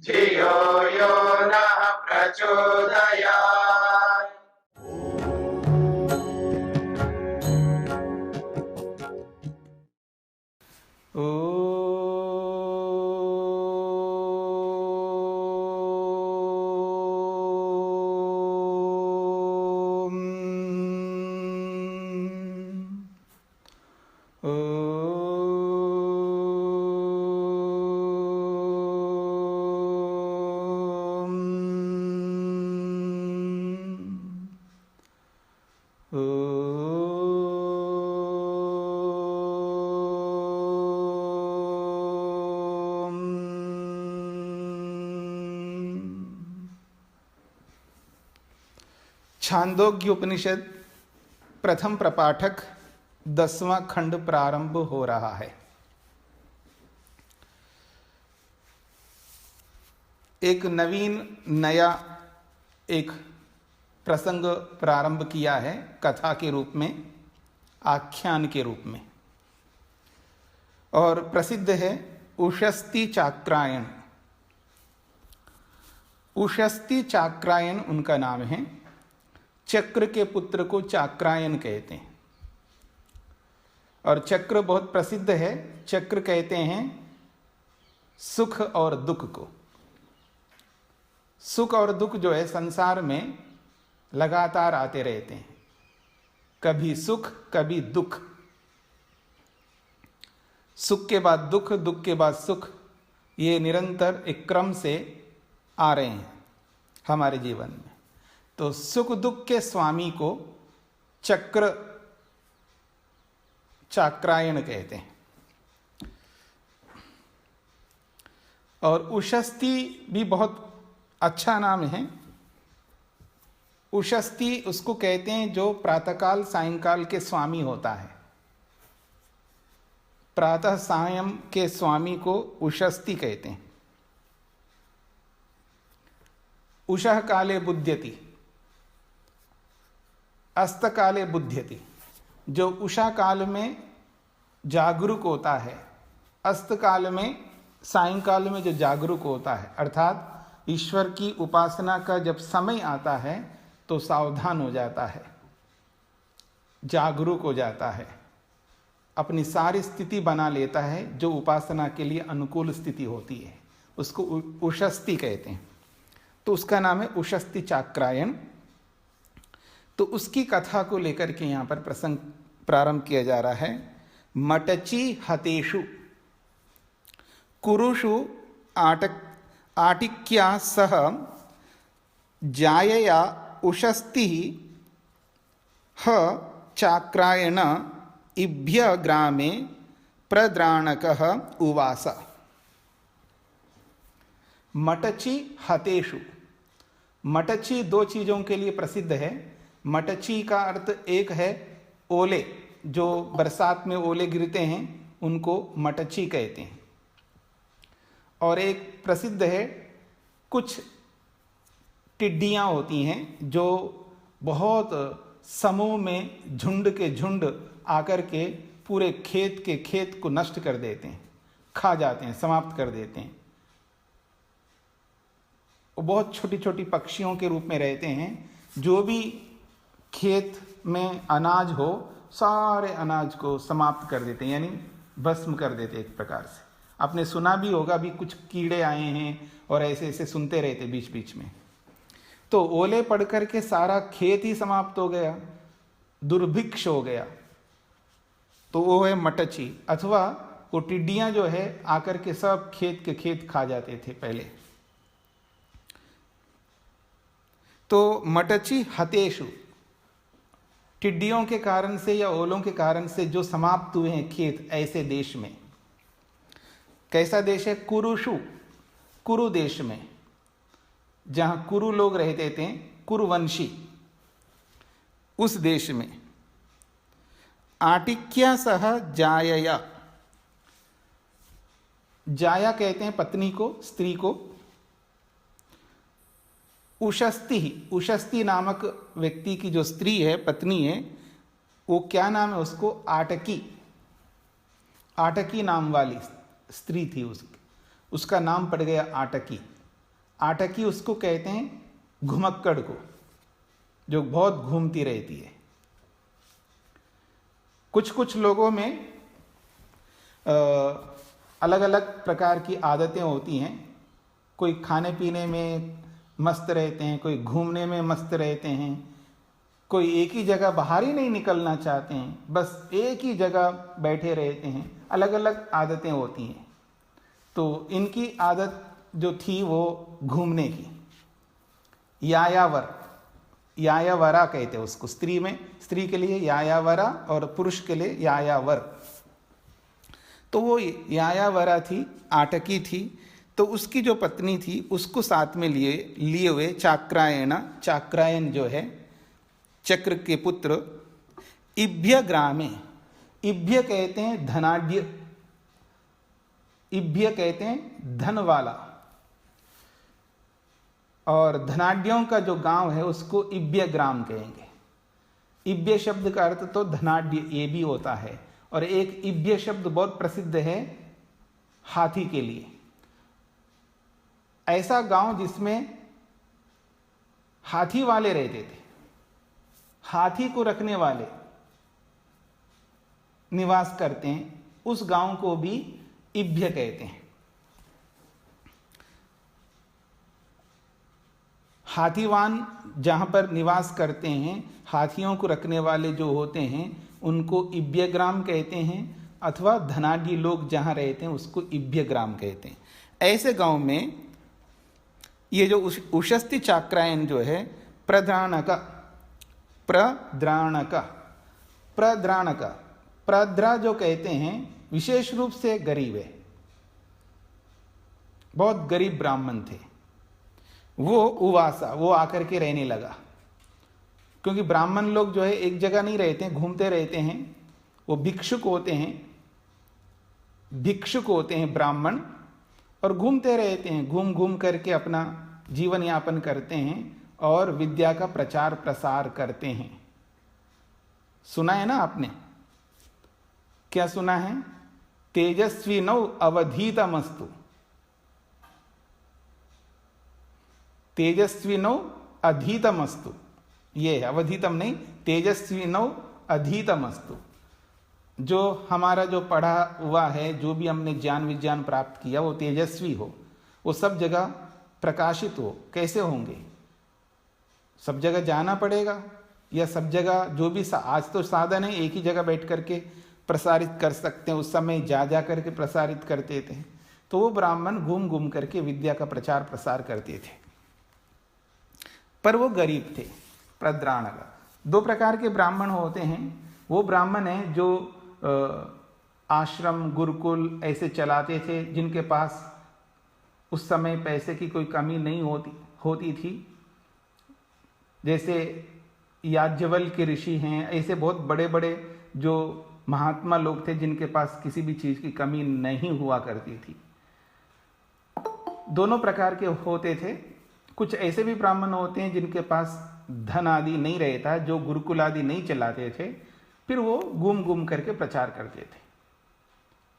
धियो यो नः प्रचोदयात्। छांदोग्य उपनिषद प्रथम प्रपाठक 10वां खंड प्रारंभ हो रहा है। एक नया एक प्रसंग प्रारंभ किया है, कथा के रूप में, आख्यान के रूप में, और प्रसिद्ध है उशस्ति चाक्रायण। उशस्ति चाक्रायण उनका नाम है। चक्र के पुत्र को चाक्रायन कहते हैं, और चक्र बहुत प्रसिद्ध है। चक्र कहते हैं सुख और दुख को। सुख और दुख जो है संसार में लगातार आते रहते हैं, कभी सुख कभी दुख, सुख के बाद दुख, दुख के बाद सुख, ये निरंतर एक क्रम से आ रहे हैं हमारे जीवन में। तो सुख दुख के स्वामी को चक्र चाक्रायण कहते हैं। और उशस्ति भी बहुत अच्छा नाम है। उशस्ति उसको कहते हैं जो प्रातःकाल सायंकाल के स्वामी होता है। प्रातः सायं के स्वामी को उशस्ति कहते हैं। उषः काले बुध्यति, अस्त काले बुध्यति। जो उषा काल में जागरूक होता है, अस्त काल में, सायंकाल में जो जागरूक होता है, अर्थात ईश्वर की उपासना का जब समय आता है तो सावधान हो जाता है, जागरूक हो जाता है, अपनी सारी स्थिति बना लेता है जो उपासना के लिए अनुकूल स्थिति होती है, उसको उशस्ति कहते हैं। तो उसका नाम है उशस्ति चाक्रायण। तो उसकी कथा को लेकर के यहाँ पर प्रसंग प्रारंभ किया जा रहा है। मटची हतेषु कुरुषु आटिक्या सह जायया उशस्ति ह चाक्रायण इभ्य ग्रामे प्रद्राणकः उवास। मटची हतेषु। मटची दो चीजों के लिए प्रसिद्ध है। मटची का अर्थ एक है ओले, जो बरसात में ओले गिरते हैं उनको मटची कहते हैं। और एक प्रसिद्ध है, कुछ टिड्डियां होती हैं जो बहुत समूह में झुंड के झुंड आकर के पूरे खेत को नष्ट कर देते हैं, खा जाते हैं, समाप्त कर देते हैं। वो बहुत छोटी छोटी पक्षियों के रूप में रहते हैं। जो भी खेत में अनाज हो, सारे अनाज को समाप्त कर देते हैं, यानी भस्म कर देते हैं एक प्रकार से। आपने सुना भी होगा, भी कुछ कीड़े आए हैं और ऐसे ऐसे सुनते रहते बीच बीच में। तो ओले पड़ करके सारा खेत ही समाप्त हो गया, दुर्भिक्ष हो गया, तो वो है मटची। अथवा वो टिड्डियां जो है आकर के सब खेत के खेत खा जाते थे पहले। तो मटची हतेषु, टिड्डियों के कारण से या ओलों के कारण से जो समाप्त हुए हैं खेत, ऐसे देश में। कैसा देश है? कुरुषु, कुरु देश में, जहां कुरु लोग रहते थे, कुरुवंशी, उस देश में। आटिक्या सह जायया, जाया कहते हैं पत्नी को, स्त्री को। उशस्ति, उशस्ति नामक व्यक्ति की जो स्त्री है, पत्नी है, वो क्या नाम है उसको? आटकी, आटकी नाम वाली स्त्री थी उसका नाम पड़ गया आटकी। आटकी उसको कहते हैं घुमक्कड़ को, जो बहुत घूमती रहती है। कुछ कुछ लोगों में अलग अलग प्रकार की आदतें होती हैं। कोई खाने पीने में मस्त रहते हैं, कोई घूमने में मस्त रहते हैं, कोई एक ही जगह बाहर ही नहीं निकलना चाहते हैं, बस एक ही जगह बैठे रहते हैं। अलग अलग आदतें होती हैं। तो इनकी आदत जो थी वो घूमने की, यायावर, यायावरा कहते हैं उसको। स्त्री में, स्त्री के लिए यायावरा और पुरुष के लिए यायावर। तो वो यायावरा थी, आटकी थी। तो उसकी जो पत्नी थी उसको साथ में लिए हुए चाक्रायण, चाक्रायन जो है चक्र के पुत्र, इभ्य ग्रामे, इभ्य कहते हैं धनाढ्य, इभ्य कहते हैं धन वाला, और धनाढ्यों का जो गांव है उसको इभ्य ग्राम कहेंगे। इभ्य शब्द का अर्थ तो धनाढ्य ये भी होता है, और एक इभ्य शब्द बहुत प्रसिद्ध है हाथी के लिए। ऐसा गांव जिसमें हाथी वाले रहते थे, हाथी को रखने वाले निवास करते हैं, उस गांव को भी इभ्य कहते हैं। हाथीवान जहां पर निवास करते हैं, हाथियों को रखने वाले जो होते हैं उनको इभ्य ग्राम कहते हैं, अथवा धनाढ्य लोग जहां रहते हैं उसको इभ्य ग्राम कहते हैं। ऐसे गांव में ये जो उशस्ती चाक्रायन जो है, प्रद्राणक, प्रद्राणक, प्रद्राणक, प्रद्रा जो कहते हैं विशेष रूप से गरीब है, बहुत गरीब ब्राह्मण थे। वो उवासा, वो आकर के रहने लगा, क्योंकि ब्राह्मण लोग जो है एक जगह नहीं रहते, घूमते रहते हैं। वो भिक्षुक होते हैं, भिक्षुक होते हैं ब्राह्मण, और घूमते रहते हैं, घूम घूम करके अपना जीवन यापन करते हैं और विद्या का प्रचार प्रसार करते हैं। सुना है ना आपने? क्या सुना है? तेजस्वी नौ अवधीतमस्तु, तेजस्वी नौ अधीतमस्तु, ये है, अवधीतम नहीं, तेजस्वी नौ अधीतमस्तु। जो हमारा जो पढ़ा हुआ है, जो भी हमने ज्ञान विज्ञान प्राप्त किया, वो तेजस्वी हो, वो सब जगह प्रकाशित हो। कैसे होंगे? सब जगह जाना पड़ेगा, या सब जगह जो भी आज तो साधन है एक ही जगह बैठ करके प्रसारित कर सकते हैं, उस समय जा करके प्रसारित करते थे। तो वो ब्राह्मण घूम घूम करके विद्या का प्रचार प्रसार करते थे, पर वो गरीब थे। प्रद्राणक, दो प्रकार के ब्राह्मण होते हैं। वो ब्राह्मण हैं जो आश्रम गुरुकुल ऐसे चलाते थे, जिनके पास उस समय पैसे की कोई कमी नहीं होती थी। जैसे याज्ञवल्क्य ऋषि हैं, ऐसे बहुत बड़े बड़े जो महात्मा लोग थे जिनके पास किसी भी चीज की कमी नहीं हुआ करती थी। दोनों प्रकार के होते थे। कुछ ऐसे भी ब्राह्मण होते हैं जिनके पास धन आदि नहीं रहता, जो गुरुकुल आदि नहीं चलाते थे, फिर वो घूम घूम करके प्रचार करते थे।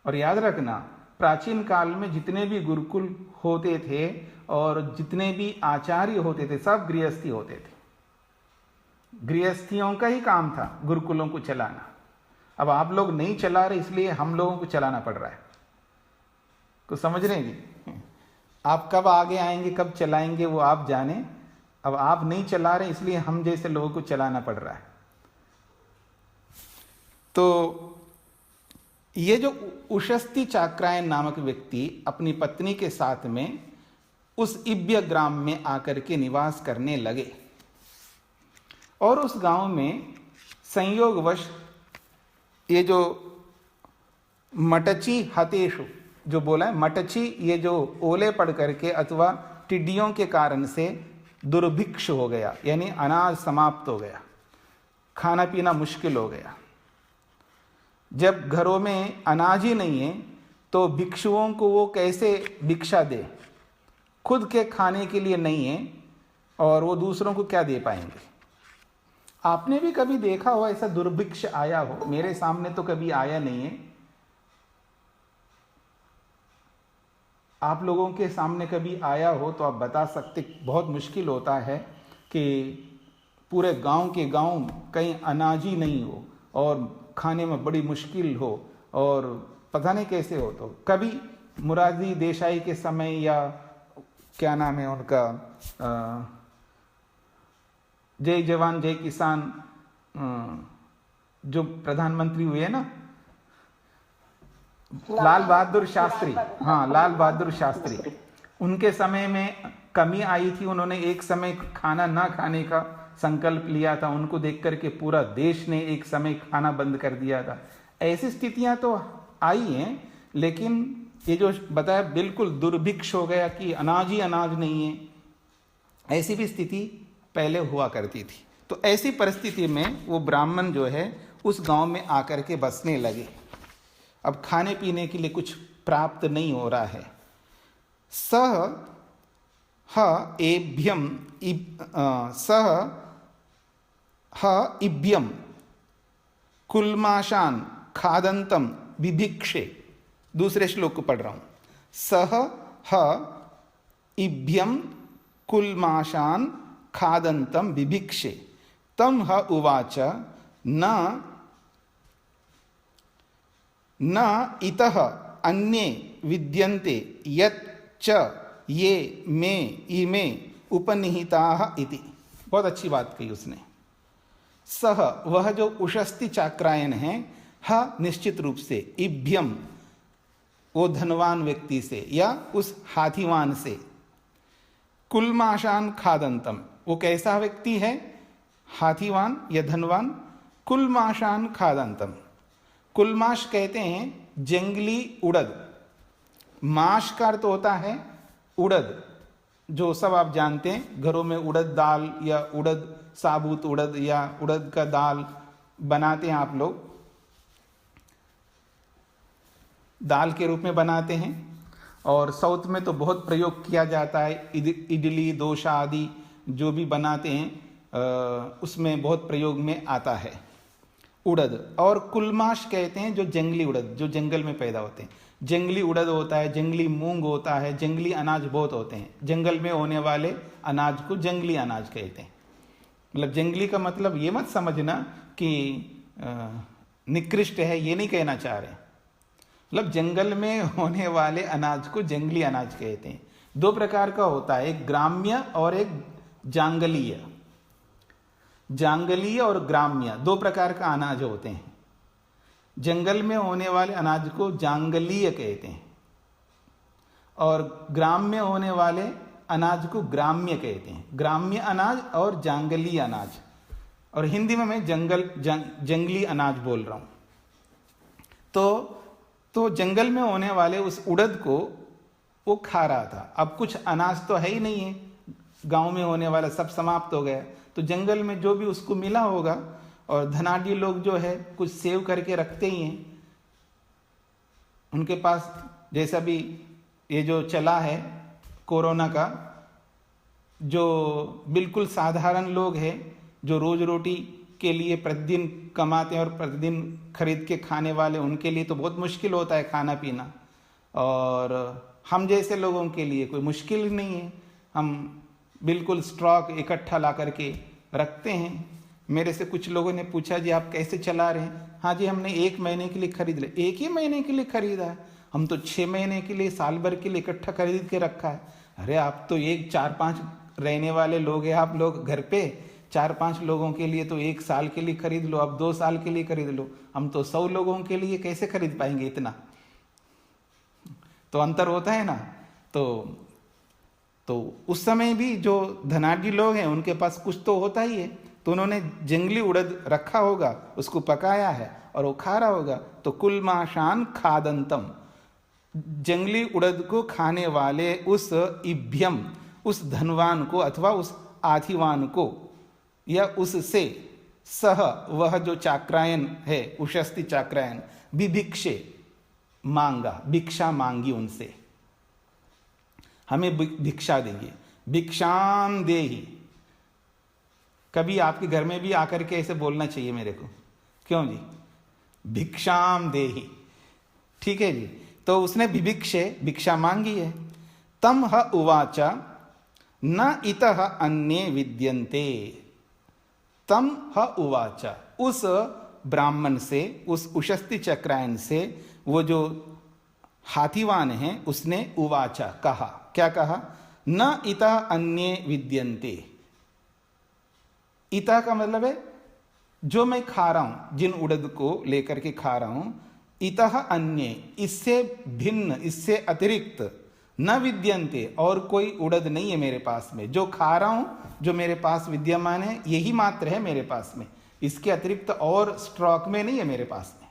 और याद रखना, प्राचीन काल में जितने भी गुरुकुल होते थे और जितने भी आचार्य होते थे, सब गृहस्थी होते थे। गृहस्थियों का ही काम था गुरुकुलों को चलाना। अब आप लोग नहीं चला रहे, इसलिए हम लोगों को चलाना पड़ रहा है। तो समझ रहे हैं? आप कब आगे आएंगे, कब चलाएंगे, वो आप जाने। अब आप नहीं चला रहे, इसलिए हम जैसे लोगों को चलाना पड़ रहा है। तो ये जो उशस्ती चाक्रायन नामक व्यक्ति अपनी पत्नी के साथ में उस इभ्य ग्राम में आकर के निवास करने लगे, और उस गांव में संयोगवश ये जो मटची हतेशु जो बोला है, मटची, ये जो ओले पड़ करके अथवा टिड्डियों के कारण से दुर्भिक्ष हो गया, यानी अनाज समाप्त हो गया, खाना पीना मुश्किल हो गया। जब घरों में अनाज ही नहीं है तो भिक्षुओं को वो कैसे भिक्षा दे? खुद के खाने के लिए नहीं है और वो दूसरों को क्या दे पाएंगे? आपने भी कभी देखा हो ऐसा दुर्भिक्ष आया हो? मेरे सामने तो कभी आया नहीं है। आप लोगों के सामने कभी आया हो तो आप बता सकते। बहुत मुश्किल होता है कि पूरे गांव के गांव कहीं अनाज ही नहीं हो और खाने में बड़ी मुश्किल हो और पता नहीं कैसे हो। तो कभी मुरारजी देसाई के समय या क्या नाम है उनका, जय जवान जय किसान जो प्रधानमंत्री हुए ना, लाल बहादुर शास्त्री, हाँ लाल बहादुर शास्त्री, उनके समय में कमी आई थी। उन्होंने एक समय खाना ना खाने का संकल्प लिया था, उनको देख करके पूरा देश ने एक समय खाना बंद कर दिया था। ऐसी स्थितियां तो आई हैं, लेकिन ये जो बताया बिल्कुल दुर्भिक्ष हो गया कि अनाज ही अनाज नहीं है, ऐसी भी स्थिति पहले हुआ करती थी। तो ऐसी परिस्थिति में वो ब्राह्मण जो है उस गांव में आकर के बसने लगे। अब खाने पीने के लिए कुछ प्राप्त नहीं हो रहा है। सह ह एभ्यम सह ह इभ्यम कुलमाशान खादंतम बिभिक्षे। दूसरे श्लोक को पढ़ रहा हूं। सह ह इभ्यम कुलमाशान खादंतम बिभिक्षे तम ह उवाच न इतः अन्ये विद्यन्ते यत् च ये मे इमे उपनिहिताः इति। बहुत अच्छी बात कही उसने। सह वह जो उषस्ति चाक्रायन है, ह निश्चित रूप से, इभ्यम वो धनवान व्यक्ति से या उस हाथीवान से, कुलमाशान खादंतम वो कैसा व्यक्ति है, हाथीवान या धनवान, कुलमाशान खादंतम। कुलमाश कहते हैं जंगली उड़द, माश का अर्थ होता है उड़द, जो सब आप जानते हैं घरों में उड़द दाल या उड़द साबुत उड़द या उड़द का दाल बनाते हैं, आप लोग दाल के रूप में बनाते हैं। और साउथ में तो बहुत प्रयोग किया जाता है, इडली डोसा आदि जो भी बनाते हैं उसमें बहुत प्रयोग में आता है उड़द। और कुलमाश कहते हैं जो जंगली उड़द, जो जंगल में पैदा होते हैं। जंगली उड़द होता है, जंगली मूंग होता है, जंगली अनाज बहुत होते हैं। जंगल में होने वाले अनाज को जंगली अनाज कहते हैं। मतलब जंगली का मतलब ये मत समझना कि निकृष्ट है, ये नहीं कहना चाह रहे। मतलब जंगल में होने वाले अनाज को जंगली अनाज कहते हैं। दो प्रकार का होता है, एक ग्राम्य और एक जांगलीय। जांगलीय और ग्राम्य दो प्रकार का अनाज होते हैं। जंगल में होने वाले अनाज को जांगलीय कहते हैं और ग्राम्य होने वाले अनाज को ग्राम्य कहते हैं। ग्राम्य अनाज और जांगलीय अनाज, और हिंदी में मैं जंगली अनाज बोल रहा हूं। तो जंगल में होने वाले उस उड़द को वो खा रहा था। अब कुछ अनाज तो है ही नहीं है, गांव में होने वाला सब समाप्त हो गया। तो जंगल में जो भी उसको मिला होगा, और धनाढ़ी लोग जो है कुछ सेव करके रखते ही हैं उनके पास। जैसा भी ये जो चला है कोरोना का, जो बिल्कुल साधारण लोग हैं जो रोज रोटी के लिए प्रतिदिन कमाते हैं और प्रतिदिन खरीद के खाने वाले, उनके लिए तो बहुत मुश्किल होता है खाना पीना। और हम जैसे लोगों के लिए कोई मुश्किल ही नहीं है, हम बिल्कुल स्टॉक इकट्ठा ला करके रखते हैं। मेरे से कुछ लोगों ने पूछा जी आप कैसे चला रहे हैं? हाँ जी हमने 1 महीने के लिए खरीद लिया। 1 ही महीने के लिए खरीदा है, हम तो 6 महीने के लिए, साल भर के लिए इकट्ठा खरीद के रखा है। अरे आप तो 4-5 रहने वाले लोग हैं, आप लोग घर पे 4-5 लोगों के लिए तो 1 साल के लिए खरीद लो, अब 2 साल के लिए खरीद लो। हम तो 100 लोगों के लिए कैसे खरीद पाएंगे इतना? तो अंतर होता है ना। तो उस समय भी जो धनाढ़ी लोग हैं उनके पास कुछ तो होता ही है, तो उन्होंने जंगली उड़द रखा होगा, उसको पकाया है और वो खा रहा होगा। तो कुलमाशान खादंतम, जंगली उड़द को खाने वाले उस इभ्यम, उस धनवान को अथवा उस आथिवान को या उससे, सह वह जो चाक्रायन है, उशस्ति चाक्रायन, बिभिक्षे मांगा, भिक्षा मांगी उनसे, हमें भिक्षा देंगे, भिक्षाम देहि। कभी आपके घर में भी आकर के ऐसे बोलना चाहिए मेरे को, क्यों जी? भिक्षाम देहि, ठीक है जी। तो उसने बिभिक्षे भिक्षा मांगी है। तम ह उवाच न इतः अन्ये विद्यन्ते। तम ह उवाच, उस ब्राह्मण से, उस उशस्ति चक्रायन से, वो जो हाथीवान है, उसने उवाच कहा। क्या कहा? न इतः अन्ये विद्यन्ते। इतः का मतलब है जो मैं खा रहा हूं, जिन उड़द को लेकर के खा रहा हूं, इतः अन्ये, इससे भिन्न, इससे अतिरिक्त, न विद्यन्ते, और कोई उड़द नहीं है मेरे पास में। जो खा रहा हूं, जो मेरे पास विद्यमान है, यही मात्र है मेरे पास में। इसके अतिरिक्त और स्टॉक में नहीं है मेरे पास में,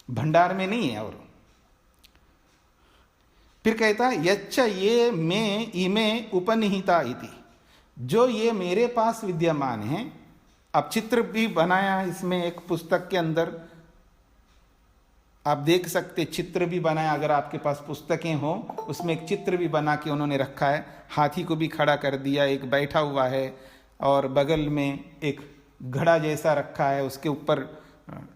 भंडार में नहीं है। और फिर कहता है यच्च ये में इमे उपनिहिता इति, जो ये मेरे पास विद्यमान है। अब चित्र भी बनाया है इसमें, एक पुस्तक के अंदर आप देख सकते, चित्र भी बनाया। अगर आपके पास पुस्तकें हो, उसमें एक चित्र भी बना के उन्होंने रखा है। हाथी को भी खड़ा कर दिया, एक बैठा हुआ है, और बगल में एक घड़ा जैसा रखा है, उसके ऊपर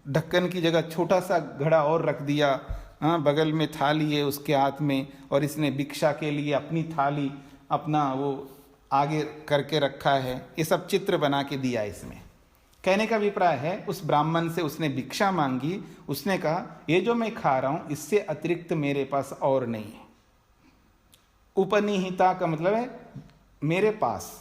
ढक्कन की जगह छोटा सा घड़ा और रख दिया। हाँ, बगल में थाली है उसके हाथ में, और इसने भिक्षा के लिए अपनी थाली अपना वो आगे करके रखा है। ये सब चित्र बना के दिया इसमें। कहने का अभिप्राय है, उस ब्राह्मण से उसने भिक्षा मांगी। उसने कहा ये जो मैं खा रहा हूं, इससे अतिरिक्त मेरे पास और नहीं है। उपनिहिता का मतलब है मेरे पास,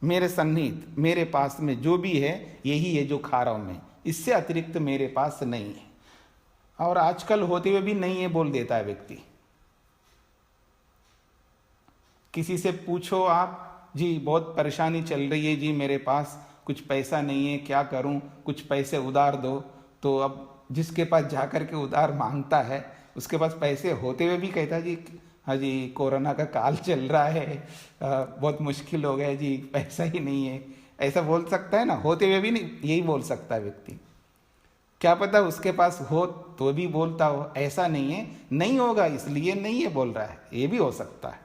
मेरे सन्निहित, मेरे पास में जो भी है यही है जो खा रहा हूं मैं, इससे अतिरिक्त मेरे पास नहीं है। और आजकल होते हुए भी नहीं है बोल देता है व्यक्ति। किसी से पूछो आप, जी बहुत परेशानी चल रही है जी, मेरे पास कुछ पैसा नहीं है, क्या करूं, कुछ पैसे उधार दो। तो अब जिसके पास जाकर के उधार मांगता है, उसके पास पैसे होते हुए भी कहता है जी हाँ जी कोरोना का काल चल रहा है, बहुत मुश्किल हो गया जी, पैसा ही नहीं है। ऐसा बोल सकता है ना? होते हुए भी नहीं, यही बोल सकता है व्यक्ति। क्या पता उसके पास हो तो भी बोलता हो, ऐसा नहीं है, नहीं होगा इसलिए नहीं है बोल रहा है, ये भी हो सकता है।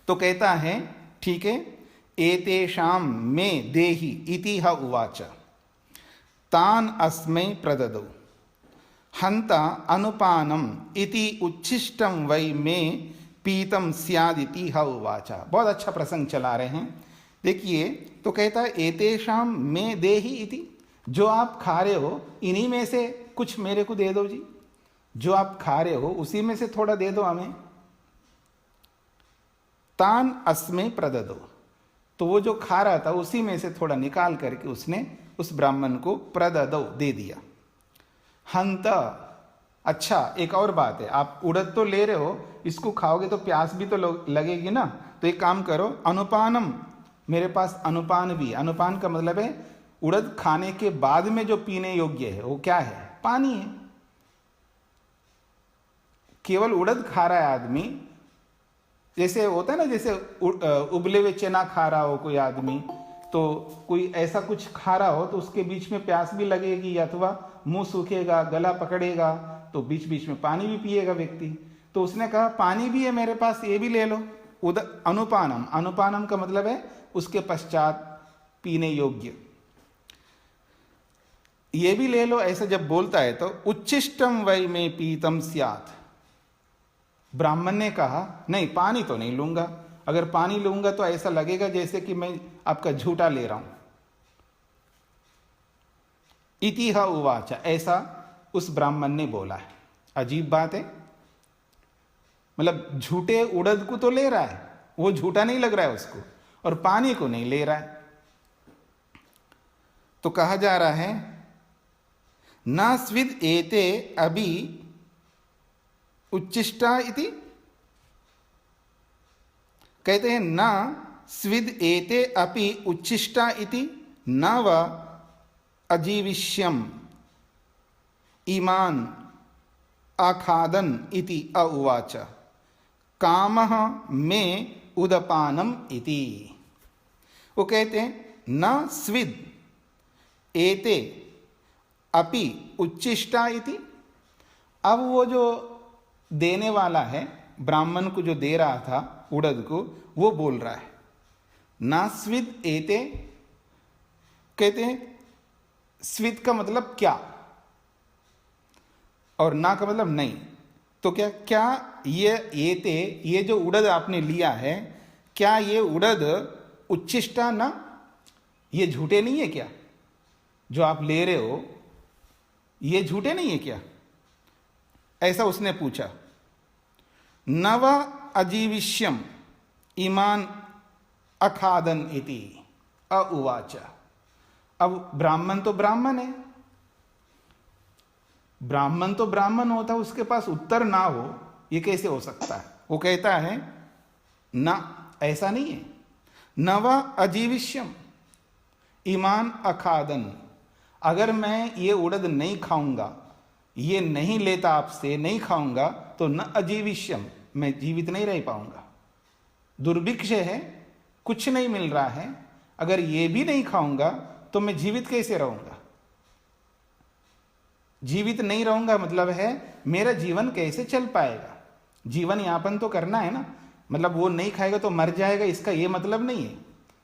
तो कहता है ठीक है, एतेषां मे देहि इति ह उवाच तान अस्मै प्रददौ हंता अनुपानम इति उच्छिष्टम वै मे पीतम स्यादिति ह उवाच। बहुत अच्छा प्रसंग चला रहे हैं, देखिए। तो कहता है एतेषां मे देहि इति, जो आप खा रहे हो इन्हीं में से कुछ मेरे को दे दो जी। जो आप खा रहे हो उसी में से थोड़ा दे दो हमें। तान अस्मै प्रददौ, तो वो जो खा रहा था उसी में से थोड़ा निकाल करके उसने उस ब्राह्मण को प्रददौ दे दिया। हंत, अच्छा एक और बात है, आप उड़द तो ले रहे हो, इसको खाओगे तो प्यास भी तो लगेगी ना। तो एक काम करो, अनुपानम, मेरे पास अनुपान भी। अनुपान का मतलब है उड़द खाने के बाद में जो पीने योग्य है, वो क्या है? पानी है। केवल उड़द खा रहा है आदमी, जैसे होता है ना, जैसे उबले हुए चना खा रहा हो कोई आदमी, तो कोई ऐसा कुछ खा रहा हो तो उसके बीच में प्यास भी लगेगी, अथवा मुंह सूखेगा, गला पकड़ेगा, तो बीच बीच में पानी भी पिएगा व्यक्ति। तो उसने कहा पानी भी है मेरे पास, ये भी ले लो। अनुपानम, अनुपानम का मतलब है उसके पश्चात पीने योग्य, ये भी ले लो। ऐसा जब बोलता है तो उच्छिष्टम वै में पीतम स्यात्, ब्राह्मण ने कहा नहीं पानी तो नहीं लूंगा, अगर पानी लूंगा तो ऐसा लगेगा जैसे कि मैं आपका झूठा ले रहा हूं। इति ह उवाच, ऐसा उस ब्राह्मण ने बोला है। अजीब बात है, मतलब झूठे उड़द को तो ले रहा है, वो झूठा नहीं लग रहा है उसको, और पानी को नहीं ले रहा है। तो कहा जा रहा है न स्विद एते अभी उच्छिष्टा इति, कहते हैं न स्विद एते अपि उच्छिष्टा इति न व अजीविष्यम ईमान आखादन इति उवाच कामः मे उदपानम इति। वो कहते हैं न स्विद एते अपि उच्छिष्टा इति। अब वो जो देने वाला है, ब्राह्मण को जो दे रहा था उड़द को, वो बोल रहा है ना स्विद एते, कहते हैं स्विद का मतलब क्या, और ना का मतलब नहीं। तो क्या ये जो उड़द आपने लिया है, क्या ये उड़द उच्छिष्टा ना, ये झूठे नहीं है क्या? जो आप ले रहे हो ये झूठे नहीं है क्या? ऐसा उसने पूछा। नव अजीविष्यम ईमान अखादन इति अउवाच। अब ब्राह्मण तो ब्राह्मण है, ब्राह्मण तो ब्राह्मण होता है, उसके पास उत्तर ना हो ये कैसे हो सकता है? वो कहता है ना, ऐसा नहीं है। नव अजीविष्यम ईमान अखादन, अगर मैं ये उड़द नहीं खाऊंगा, ये नहीं लेता आपसे, नहीं खाऊंगा, तो न अजीविष्यम, मैं जीवित नहीं रह पाऊंगा। दुर्भिक्ष है, कुछ नहीं मिल रहा है, अगर ये भी नहीं खाऊंगा तो मैं जीवित कैसे रहूंगा? जीवित नहीं रहूंगा मतलब है मेरा जीवन कैसे चल पाएगा? जीवन यापन तो करना है ना, मतलब वो नहीं खाएगा तो मर जाएगा, इसका ये मतलब नहीं है।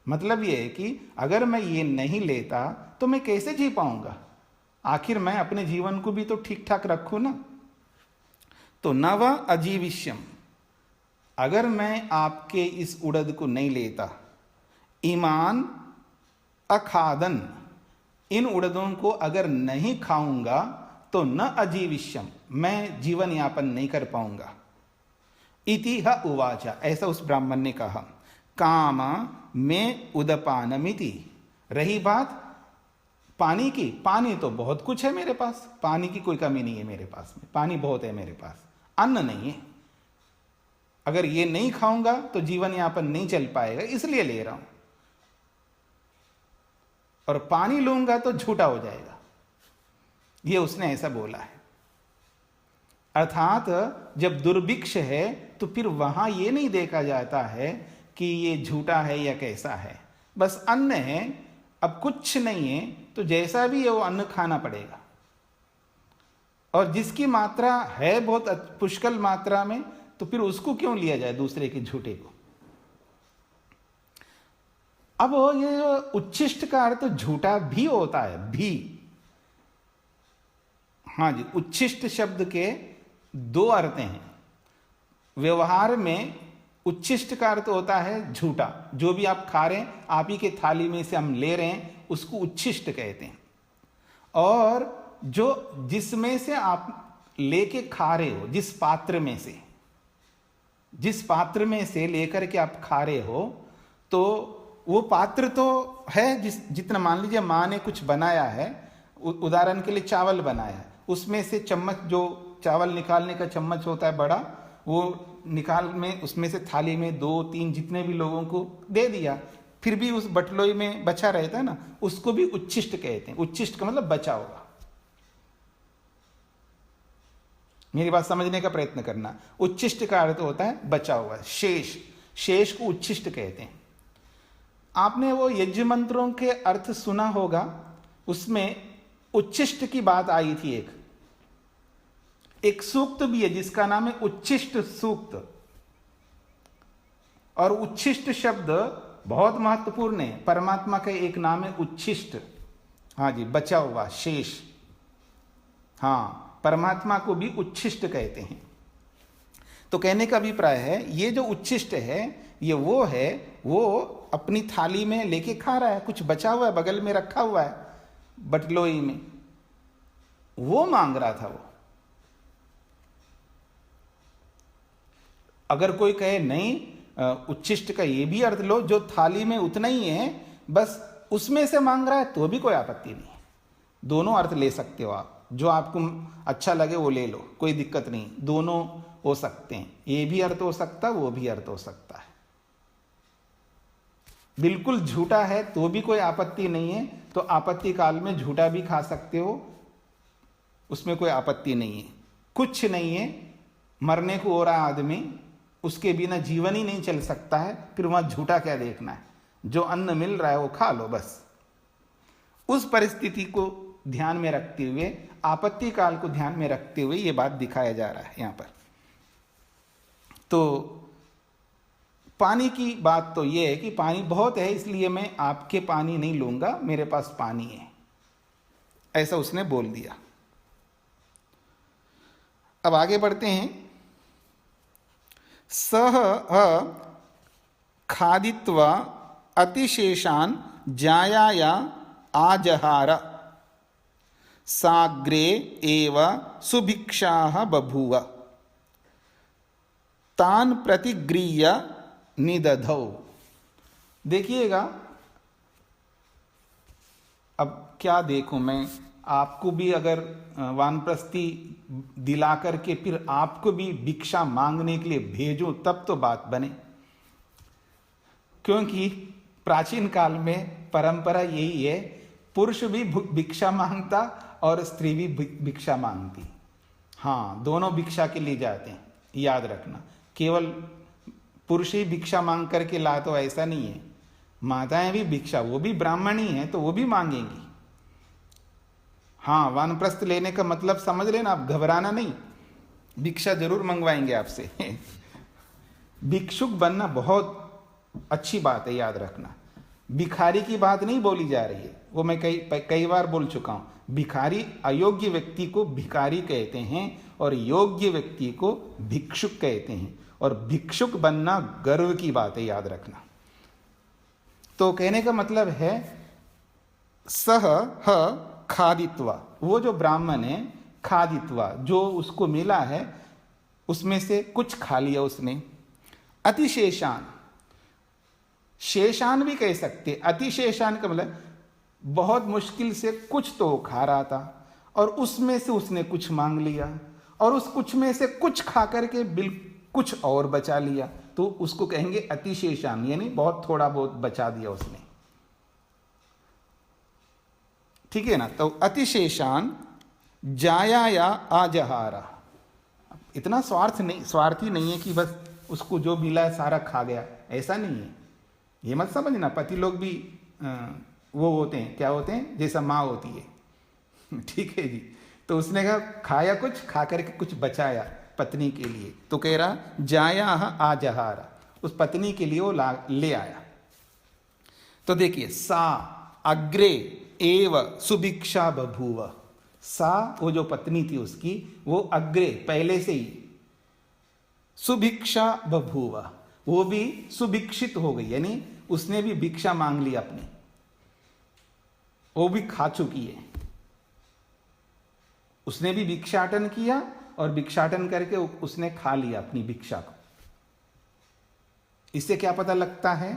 मतलब ये है कि अगर मैं ये नहीं लेता तो मैं कैसे जी पाऊंगा? आखिर मैं अपने जीवन को भी तो ठीक ठाक रखूं ना। तो नव अजीविष्यम, अगर मैं आपके इस उड़द को नहीं लेता, ईमान अखादन, इन उड़दों को अगर नहीं खाऊंगा तो न अजीविष्यम, मैं जीवन यापन नहीं कर पाऊंगा। इति ह उवाच, ऐसा उस ब्राह्मण ने कहा। काम में उदपानमिति, रही बात पानी की, पानी तो बहुत कुछ है मेरे पास, पानी की कोई कमी नहीं है मेरे पास में, पानी बहुत है मेरे पास, अन्न नहीं है। अगर ये नहीं खाऊंगा तो जीवन यापन नहीं चल पाएगा, इसलिए ले रहा हूं, और पानी लूंगा तो झूठा हो जाएगा। ये उसने ऐसा बोला है। अर्थात जब दुर्भिक्ष है तो फिर वहां ये नहीं देखा जाता है कि ये झूठा है या कैसा है, बस अन्न है, अब कुछ नहीं है तो जैसा भी है वो अन्न खाना पड़ेगा। और जिसकी मात्रा है बहुत पुष्कल मात्रा में, तो फिर उसको क्यों लिया जाए दूसरे के झूठे को? अब ये उच्छिष्ट का अर्थ झूठा भी होता है, भी। हाँ जी, उच्छिष्ट शब्द के दो अर्थ हैं। व्यवहार में उच्छिष्ट का अर्थ होता है झूठा, जो भी आप खा रहे हैं, आप ही के थाली में से हम ले रहे हैं, उसको उच्छिष्ट कहते हैं। और जो जिसमें से आप लेके खा रहे हो, जिस पात्र में से लेकर के आप खा रहे हो, तो वो पात्र तो है जितना, मान लीजिए माँ ने कुछ बनाया है, उदाहरण के लिए चावल बनाया है, उसमें से चम्मच, जो चावल निकालने का चम्मच होता है बड़ा, वो निकाल में उसमें से थाली में 2-3 जितने भी लोगों को दे दिया, फिर भी उस बटलोई में बचा रहता है ना, उसको भी उच्छिष्ट कहते हैं। उच्छिष्ट का मतलब बचा हुआ। मेरी बात समझने का प्रयत्न करना। उच्छिष्ट का अर्थ होता है बचा हुआ, शेष। शेष को उच्छिष्ट कहते हैं। आपने वो यज्ञ मंत्रों के अर्थ सुना होगा, उसमें उच्छिष्ट की बात आई थी। एक सूक्त भी है जिसका नाम है उच्छिष्ट सूक्त, और उच्छिष्ट शब्द बहुत महत्वपूर्ण है। परमात्मा का एक नाम है उच्छिष्ट। हाँ जी, बचा हुआ, शेष। हाँ, परमात्मा को भी उच्छिष्ट कहते हैं। तो कहने का अभिप्राय है, ये जो उच्छिष्ट है ये वो है, वो अपनी थाली में लेके खा रहा है, कुछ बचा हुआ है, बगल में रखा हुआ है बटलोई में, वो मांग रहा था वो। अगर कोई कहे नहीं, उच्छिष्ट का ये भी अर्थ लो, जो थाली में उतना ही है बस उसमें से मांग रहा है, तो भी कोई आपत्ति नहीं है। दोनों अर्थ ले सकते हो आप, जो आपको अच्छा लगे वो ले लो, कोई दिक्कत नहीं, दोनों हो सकते हैं। ये भी अर्थ हो सकता है, वो भी अर्थ हो सकता है। बिल्कुल झूठा है तो भी कोई आपत्ति नहीं है, तो आपत्ति काल में झूठा भी खा सकते हो, उसमें कोई आपत्ति नहीं है। कुछ नहीं है, मरने को हो रहा आदमी, उसके बिना जीवन ही नहीं चल सकता है, फिर वहां झूठा क्या देखना है? जो अन्न मिल रहा है वो खा लो बस। उस परिस्थिति को ध्यान में रखते हुए, आपत्ति काल को ध्यान में रखते हुए ये बात दिखाया जा रहा है यहां पर। तो पानी की बात तो ये है कि पानी बहुत है, इसलिए मैं आपके पानी नहीं लूंगा, मेरे पास पानी है, ऐसा उसने बोल दिया। अब आगे बढ़ते हैं। सह खादित्वा अतिशेषान् जायाया आजहार साग्रे एव सुभिक्षाः बभूव तान प्रतिगृह्य निदधौ। देखिएगा, अब क्या देखूं मैं, आपको भी अगर वानप्रस्थी दिला करके फिर आपको भी भिक्षा मांगने के लिए भेजूं तब तो बात बने। क्योंकि प्राचीन काल में परंपरा यही है, पुरुष भी भिक्षा मांगता और स्त्री भी भिक्षा मांगती। हाँ, दोनों भिक्षा के लिए जाते हैं, याद रखना। केवल पुरुष ही भिक्षा मांग करके ला तो ऐसा नहीं है, माताएं भी भिक्षा, वो भी ब्राह्मण ही है तो वो भी मांगेंगी। हाँ, वानप्रस्थ लेने का मतलब समझ लेना, आप घबराना नहीं, भिक्षा जरूर मंगवाएंगे आपसे। भिक्षुक बनना बहुत अच्छी बात है, याद रखना। भिखारी की बात नहीं बोली जा रही है, वो मैं कई बार बोल चुका हूं। भिखारी अयोग्य व्यक्ति को भिखारी कहते हैं और योग्य व्यक्ति को भिक्षुक कहते हैं, और भिक्षुक बनना गर्व की बात है, याद रखना। तो कहने का मतलब है सह ह खादित्वा, वो जो ब्राह्मण है, खादित्वा जो उसको मिला है उसमें से कुछ खा लिया उसने। अतिशेषान, शेषान भी कह सकते, अतिशेषान का मतलब बहुत मुश्किल से कुछ तो खा रहा था और उसमें से उसने कुछ मांग लिया, और उस कुछ में से कुछ खा करके कुछ और बचा लिया, तो उसको कहेंगे अतिशेषान, यानी बहुत थोड़ा बहुत बचा दिया उसने। ठीक है ना। तो अतिशेषान जायाया आजहारा, इतना स्वार्थी नहीं है कि बस उसको जो मिला है सारा खा गया, ऐसा नहीं है। ये मत समझना, पति लोग भी वो होते हैं, क्या होते हैं, जैसा माँ होती है। ठीक है जी। तो उसने कहा खाया, कुछ खा करके कुछ बचाया पत्नी के लिए, तो कह रहा जाया आजहारा, उस पत्नी के लिए वो ले आया। तो देखिए, सा अग्रे एव सुभिक्षा बभूव, सा वो जो पत्नी थी उसकी, वो अग्रे पहले से ही सुभिक्षा बभूव, वो भी सुभिक्षित हो गई, यानी उसने भी भिक्षा मांग ली अपनी, वो भी खा चुकी है। उसने भी भिक्षाटन किया और भिक्षाटन करके उसने खा लिया अपनी भिक्षा को। इससे क्या पता लगता है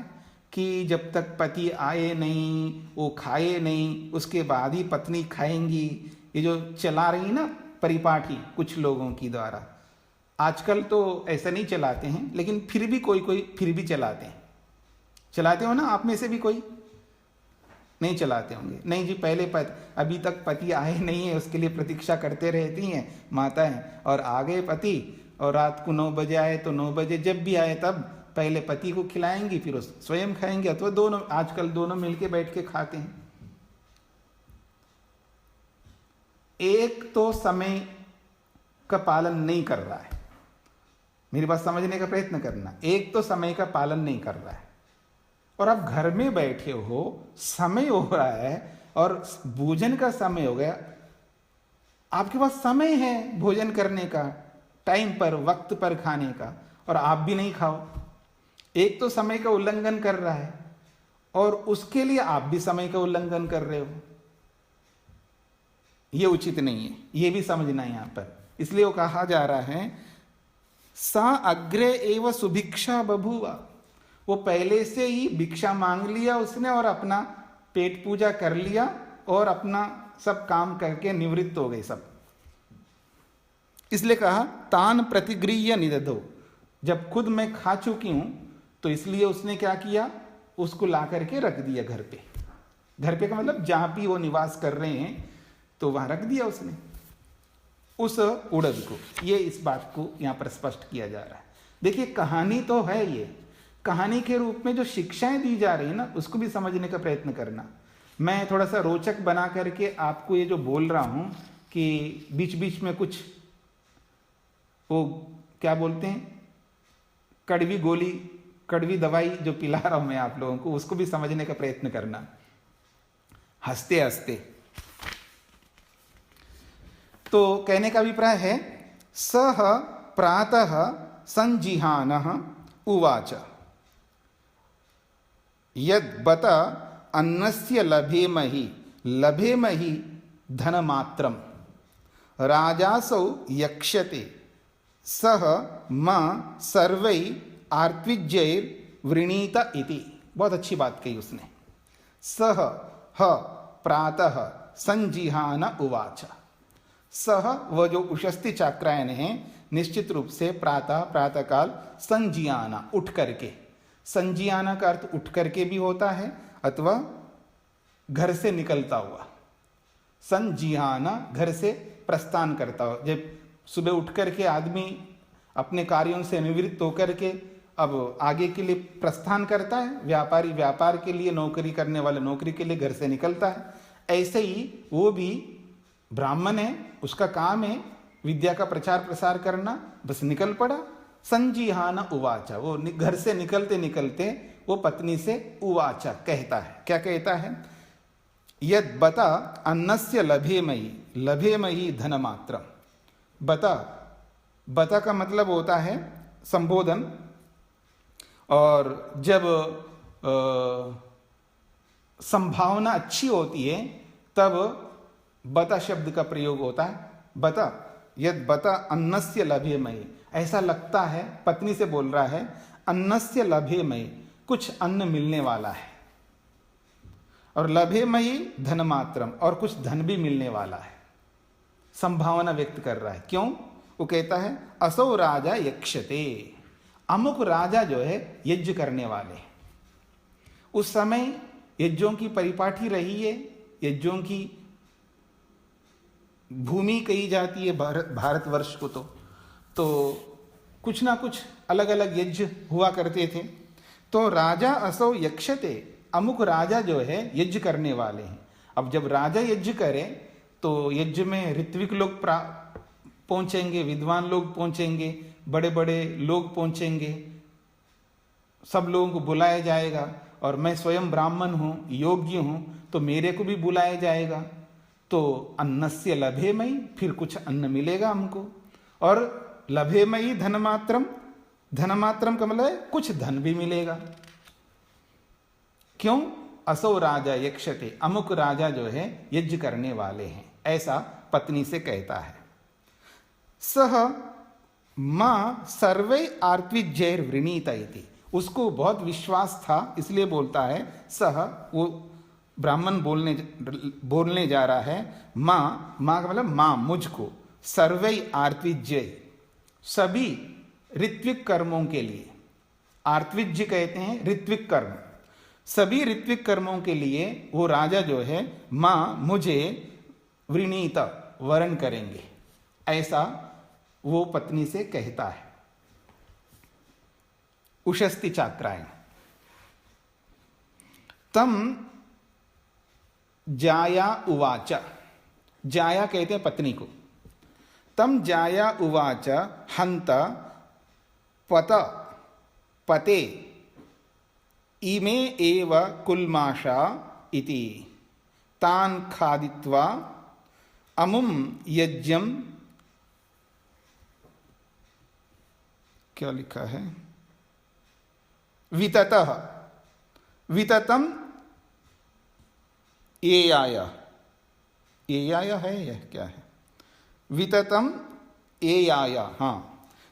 कि जब तक पति आए नहीं, वो खाए नहीं, उसके बाद ही पत्नी खाएंगी। ये जो चला रही ना परिपाठी कुछ लोगों की द्वारा, आजकल तो ऐसा नहीं चलाते हैं, लेकिन फिर भी कोई फिर भी चलाते हैं। चलाते हो ना आप में से भी? कोई नहीं चलाते होंगे। नहीं जी, पहले अभी तक पति आए नहीं है उसके लिए प्रतीक्षा करते रहती हैं माताएं, और आ गए पति और रात को 9 बजे आए तो 9 बजे जब भी आए तब पहले पति को खिलाएंगी, फिर स्वयं खाएंगे, अथवा दोनों, आजकल दोनों मिलके बैठ के खाते हैं। एक तो समय का पालन नहीं कर रहा है, मेरी बात समझने का प्रयत्न करना। एक तो समय का पालन नहीं कर रहा है, और आप घर में बैठे हो, समय हो रहा है और भोजन का समय हो गया, आपके पास समय है भोजन करने का, टाइम पर, वक्त पर खाने का, और आप भी नहीं खाओ। एक तो समय का उल्लंघन कर रहा है और उसके लिए आप भी समय का उल्लंघन कर रहे हो। यह उचित नहीं है, यह भी समझना है यहां पर। इसलिए वो कहा जा रहा है सा अग्रे एव सुभिक्षा बभूवा, वो पहले से ही भिक्षा मांग लिया उसने और अपना पेट पूजा कर लिया और अपना सब काम करके निवृत्त हो गए सब। इसलिए कहा तान प्रतिगृह्य निदधो, जब खुद मैं खा चुकी हूं तो इसलिए उसने क्या किया, उसको ला करके रख दिया घर पे। घर पे का मतलब जहां भी वो निवास कर रहे हैं तो वहां रख दिया उसने उस उड़द को। ये इस बात को यहां पर स्पष्ट किया जा रहा है। देखिए, कहानी तो है, ये कहानी के रूप में जो शिक्षाएं दी जा रही है ना, उसको भी समझने का प्रयत्न करना। मैं थोड़ा सा रोचक बना करके आपको ये जो बोल रहा हूं कि बीच बीच में कुछ वो क्या बोलते हैं, कड़वी गोली, कड़वी दवाई जो पिला रहा हूं मैं आप लोगों को, उसको भी समझने का प्रयत्न करना हंसते हंसते। तो कहने का अभिप्राय है सह प्रातः संजिहानः उवाच यद् बत अन्नस्य लभेमहि लभेमहि धनमात्रम राजासौ यक्ष्यते सह म सर्वै आर्त्विज्यैर वृणीत इति। बहुत अच्छी बात कही उसने। सह ह प्रातः संजिहान उवाच। सह वह जो उषस्ति चाक्रायन है, निश्चित रूप से प्रातः काल संजियाना उठ करके, संजियाना का अर्थ उठ करके भी होता है अथवा घर से निकलता हुआ। संजिहाना घर से प्रस्थान करता हुआ। जब सुबह उठ करके आदमी अपने कार्यों से निवृत्त होकर के अब आगे के लिए प्रस्थान करता है, व्यापारी व्यापार के लिए, नौकरी करने वाले नौकरी के लिए घर से निकलता है, ऐसे ही वो भी ब्राह्मण है, उसका काम है विद्या का प्रचार प्रसार करना, बस निकल पड़ा। संजिहान उवाचा, वो घर से निकलते निकलते वो पत्नी से उवाचा कहता है। क्या कहता है? यद बता अन्नस्य लभेमयी लभेमयी धनमात्रम। बता का मतलब होता है संबोधन, और जब संभावना अच्छी होती है तब बता शब्द का प्रयोग होता है। बता, यद बता अन्नस्य लभेमयी, ऐसा लगता है, पत्नी से बोल रहा है, अन्नस्य लभेमयी, कुछ अन्न मिलने वाला है, और लभेमयी धनमात्रम, और कुछ धन भी मिलने वाला है। संभावना व्यक्त कर रहा है। क्यों? वो कहता है असौ राजा यक्षते, अमुक राजा जो है यज्ञ करने वाले। उस समय यज्ञों की परिपाटी रही है, यज्ञों की भूमि कही जाती है भारतवर्ष को। तो कुछ ना कुछ अलग अलग यज्ञ हुआ करते थे। तो राजा असौ यक्षते, अमुक राजा जो है यज्ञ करने वाले हैं। अब जब राजा यज्ञ करे तो यज्ञ में ऋत्विक लोग पहुंचेंगे, विद्वान लोग पहुंचेंगे, बड़े बड़े लोग पहुंचेंगे, सब लोगों को बुलाया जाएगा, और मैं स्वयं ब्राह्मण हूं, योग्य हूं, तो मेरे को भी बुलाया जाएगा। तो अन्नस्य लभेमयी, फिर कुछ अन्न मिलेगा हमको, और लभेमयी धनमात्रम, धनमात्रम का मतलब है कुछ धन भी मिलेगा। क्यों? असौ राजा यक्षते, अमुक राजा जो है यज्ञ करने वाले हैं, ऐसा पत्नी से कहता है। सह मां सर्वे आर्त्विज्यैर वृणीत इति, उसको बहुत विश्वास था, इसलिए बोलता है सह, वो ब्राह्मण बोलने जा रहा है। मां का मतलब मां, मुझको, सर्वे आर्त्विज्य, सभी ऋत्विक कर्मों के लिए, आर्त्विज्य कहते हैं ऋत्विक कर्म, सभी ऋत्विक कर्मों के लिए वो राजा जो है मां मुझे वृणीत, वरण करेंगे, ऐसा वो पत्नी से कहता है। उषस्ति चाक्रायण। तम जाया उवाच, जाया कहते हैं पत्नी को। तम जाया उवाच हंत पते इमे एव कुल्माषा इति तान खादित्वा अमुम यज्ञम, क्या लिखा है, विततः, विततम एयाय, एयाय है यह क्या है, विततम एयाय, हाँ।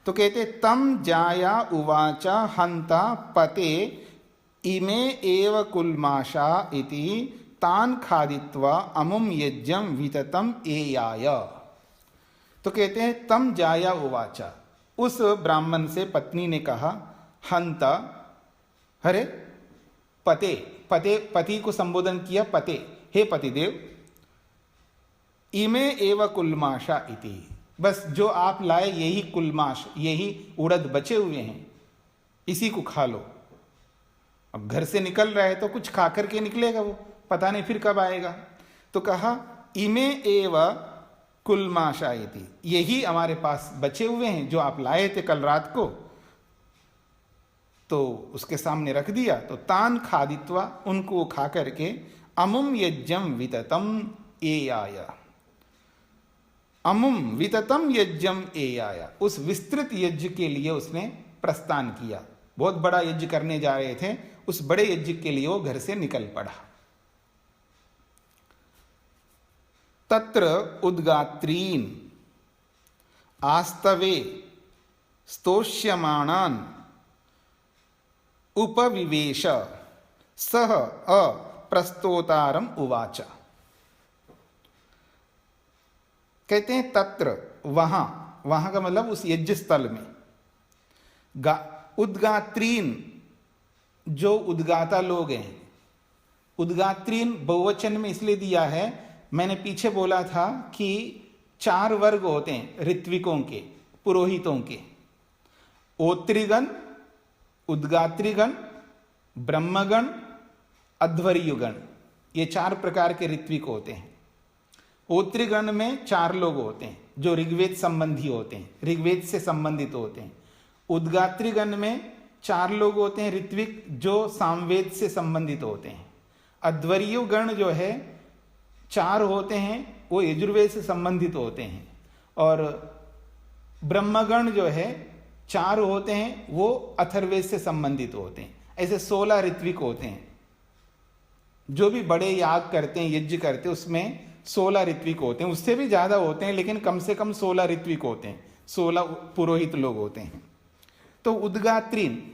तो कहते तम जाया उवाच हंता पते इमे एव कुल्माषा इति तान खादित्वा अमुम यज्ञम विततम एयाय। तो कहते हैं तम जाया उवाच, उस ब्राह्मण से पत्नी ने कहा, हंता, अरे पते, पते, पति को संबोधन किया पते, हे पतिदेव, इमे एव कुल्माषा इति, बस जो आप लाए यही कुल्माश, यही उड़द बचे हुए हैं, इसी को खा लो। अब घर से निकल रहा है तो कुछ खा करके निकलेगा, वो पता नहीं फिर कब आएगा। तो कहा इमे एव कुल्माषा इति, यही हमारे पास बचे हुए हैं जो आप लाए थे कल रात को। तो उसके सामने रख दिया। तो तान खादित्वा, उनको खा करके अमुम यज्ञम विततम एयाय, अमुम विततम यज्ञम एयाया, उस विस्तृत यज्ञ के लिए उसने प्रस्थान किया। बहुत बड़ा यज्ञ करने जा रहे थे, उस बड़े यज्ञ के लिए वो घर से निकल पड़ा। तत्र उद्गात्रीन आस्तवे स्तोष्यमाणान उपविवेश सह अप्रस्तोतारम उवाच। कहते हैं तत्र, वहां, वहां का मतलब उस यज्ञ स्थल में, उद्गात्रीन जो उद्गाता लोग हैं, उद्गात्रीन बहुवचन में इसलिए दिया है, मैंने पीछे बोला था कि 4 वर्ग होते हैं ऋत्विकों के, पुरोहितों के, ओत्रिगण, उद्गात्रिगण, ब्रह्मगण, अध्वर्युगण, ये 4 प्रकार के ऋत्विक होते हैं। ओत्रिगण में 4 लोग होते हैं जो ऋग्वेद संबंधी होते हैं, ऋग्वेद से संबंधित होते हैं। उद्गात्रिगण में 4 लोग होते हैं ऋत्विक जो सामवेद से संबंधित होते हैं। अध्वर्युगण जो है 4 होते हैं, वो यजुर्वेद से संबंधित होते हैं। और ब्रह्मगण जो है 4 होते हैं, वो अथर्वेद से संबंधित होते हैं। ऐसे 16 ऋत्विक होते हैं। जो भी बड़े याग करते हैं, यज्ञ करते हैं, उसमें 16 ऋत्विक होते हैं। उससे भी ज्यादा होते हैं, लेकिन कम से कम 16 ऋत्विक होते हैं, 16 पुरोहित लोग होते हैं। तो उद्गात्रीन,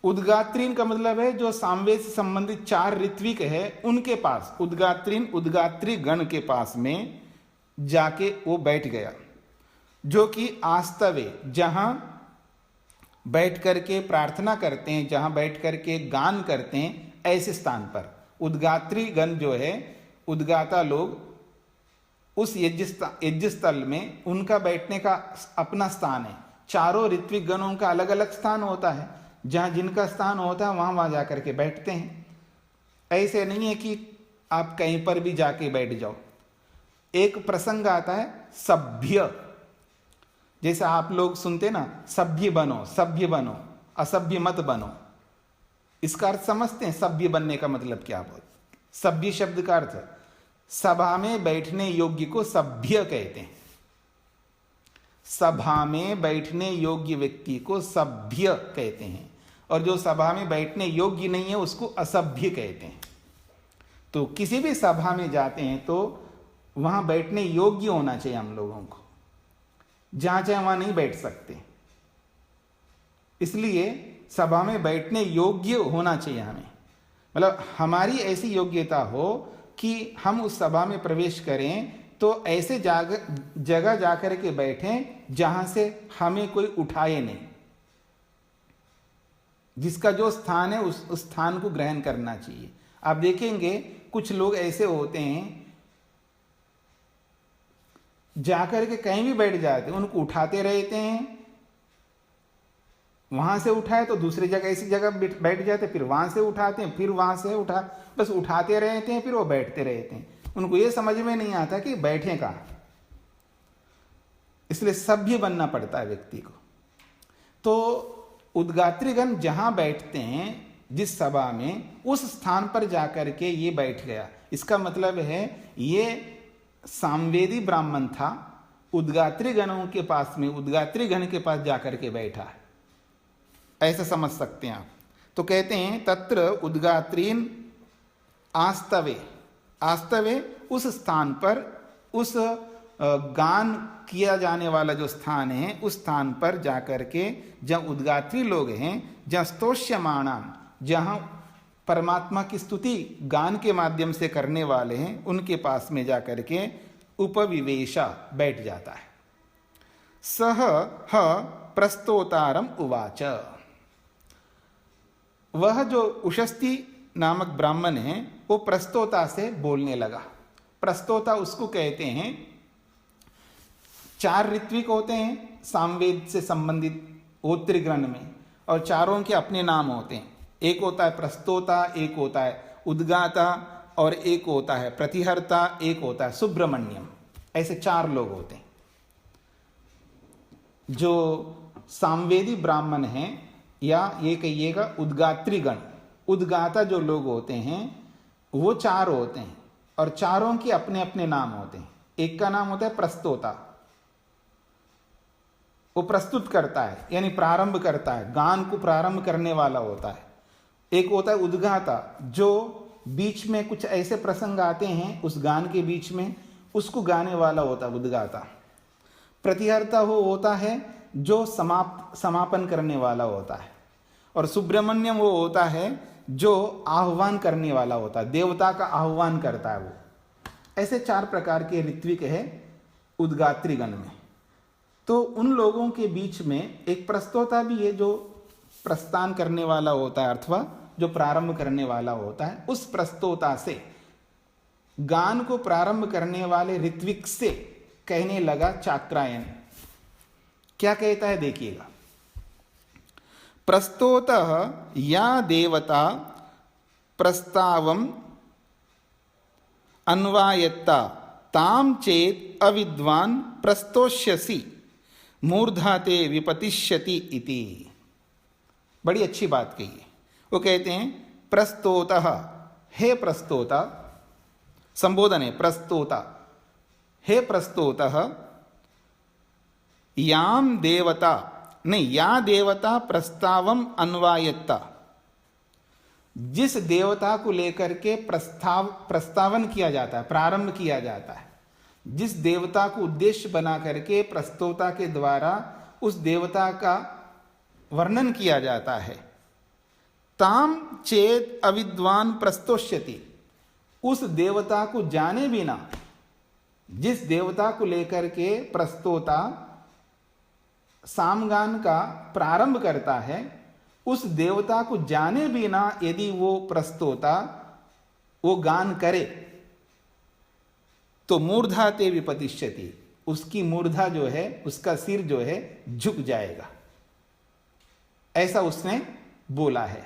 उद्गात्रीन का मतलब है जो सामवेद से संबंधित 4 ऋत्विक है, उनके पास, उद्गात्रीन उद्गात्री गण के पास में जाके वो बैठ गया, जो कि आस्तवे, जहां बैठ करके प्रार्थना करते हैं, जहां बैठ करके गान करते हैं, ऐसे स्थान पर उद्गात्री गण जो है, उद्गाता लोग, उस यज्ञ स्थल में उनका बैठने का अपना स्थान है। चारों ऋत्विक गणों का अलग अलग स्थान होता है, जहां जिनका स्थान होता है वहां जाकर के बैठते हैं। ऐसे नहीं है कि आप कहीं पर भी जाके बैठ जाओ। एक प्रसंग आता है सभ्य, जैसे आप लोग सुनते ना, सभ्य बनो, सभ्य बनो, असभ्य मत बनो। इसका अर्थ समझते हैं? सभ्य बनने का मतलब क्या? बोल, सभ्य शब्द का अर्थ सभा में बैठने योग्य को सभ्य कहते हैं। सभा में बैठने योग्य व्यक्ति को सभ्य कहते हैं, और जो सभा में बैठने योग्य नहीं है उसको असभ्य कहते हैं। तो किसी भी सभा में जाते हैं तो वहां बैठने योग्य होना चाहिए हम लोगों को, जहां चाहे वहां नहीं बैठ सकते। इसलिए सभा में बैठने योग्य होना चाहिए हमें, मतलब हमारी ऐसी योग्यता हो कि हम उस सभा में प्रवेश करें तो ऐसे जगह जाकर के बैठें जहां से हमें कोई उठाए नहीं। जिसका जो स्थान है उस स्थान को ग्रहण करना चाहिए। आप देखेंगे कुछ लोग ऐसे होते हैं, जाकर के कहीं भी बैठ जाते हैं, उनको उठाते रहते हैं। वहां से उठाए तो दूसरी जगह, ऐसी जगह बैठ जाते, फिर वहां से उठाते हैं, फिर वहां से बस उठाते रहते हैं, फिर वो बैठते रहते हैं। उनको ये समझ में नहीं आता कि बैठे कहां। इसलिए सभ्य बनना पड़ता है व्यक्ति को। तो उद्गात्रीगण जहां बैठते हैं, जिस सभा में, उस स्थान पर जाकर के ये बैठ गया। इसका मतलब है ये सामवेदी ब्राह्मण था, उद्गात्री गणों के पास में, उद्गात्री गण के पास जाकर के बैठा है, ऐसा समझ सकते हैं आप। तो कहते हैं तत्र उद्गात्रीन आस्तवे, आस्तवे उस स्थान पर, उस गान किया जाने वाला जो स्थान है, उस स्थान पर जाकर के जहाँ उद्गात्री लोग हैं, जहाँ स्तोष्यमाणान, जहाँ परमात्मा की स्तुति गान के माध्यम से करने वाले हैं, उनके पास में जाकर के उपविवेशा बैठ जाता है। सह ह प्रस्तोतारम उवाच, वह जो उशस्ती नामक ब्राह्मण है वो प्रस्तोता से बोलने लगा। प्रस्तोता उसको कहते हैं, 4 ऋत्विक होते हैं सामवेद से संबंधित ओत्रिगण में, और चारों के अपने नाम होते हैं। एक होता है प्रस्तोता, एक होता है उद्गाता, और एक होता है प्रतिहर्ता, एक होता है सुब्रमण्यम। ऐसे 4 लोग होते हैं। जो सामवेदी ब्राह्मण हैं, या ये कहिएगा उद्गात्रीगण, उद्गाता जो लोग होते हैं वो 4 होते हैं, और चारों के अपने अपने नाम होते हैं। एक का नाम होता है प्रस्तोता, वो प्रस्तुत करता है यानी प्रारंभ करता है, गान को प्रारंभ करने वाला होता है। एक होता है उद्गाता, जो बीच में कुछ ऐसे प्रसंग आते हैं उस गान के बीच में, उसको गाने वाला होता है उद्गाता। प्रतिहर्ता वो होता है जो समापन करने वाला होता है। और सुब्रमण्यम वो होता है जो आह्वान करने वाला होता है, देवता का आह्वान करता है वो। ऐसे 4 प्रकार के ऋत्विक है उद्गात्रीगण में। तो उन लोगों के बीच में एक प्रस्तोता भी है जो प्रस्थान करने वाला होता है अथवा जो प्रारंभ करने वाला होता है। उस प्रस्तोता से, गान को प्रारंभ करने वाले ऋत्विक से कहने लगा चाक्रायन। क्या कहता है देखिएगा, प्रस्तोतः या देवता प्रस्तावम अन्वायत्ता ताम चेत अविद्वान प्रस्तोष्यसि मूर्धाते विपतिष्यति इति। बड़ी अच्छी बात कही है। वो कहते हैं प्रस्तोतः, हे प्रस्तोता, संबोधन है प्रस्तोता, हे प्रस्तोतः याम देवता, नहीं या देवता प्रस्तावम अन्वायत्ता, जिस देवता को लेकर के प्रस्तावन किया जाता है, प्रारंभ किया जाता है, जिस देवता को उद्देश्य बना करके प्रस्तोता के द्वारा उस देवता का वर्णन किया जाता है, ताम चेत अविद्वान प्रस्तोष्यति, उस देवता को जाने बिना, जिस देवता को लेकर के प्रस्तोता सामगान का प्रारंभ करता है, उस देवता को जाने बिना यदि वो प्रस्तोता वो गान करे तो मूर्धा ते विपतिष्यति, उसकी मूर्धा जो है, उसका सिर जो है झुक जाएगा। ऐसा उसने बोला है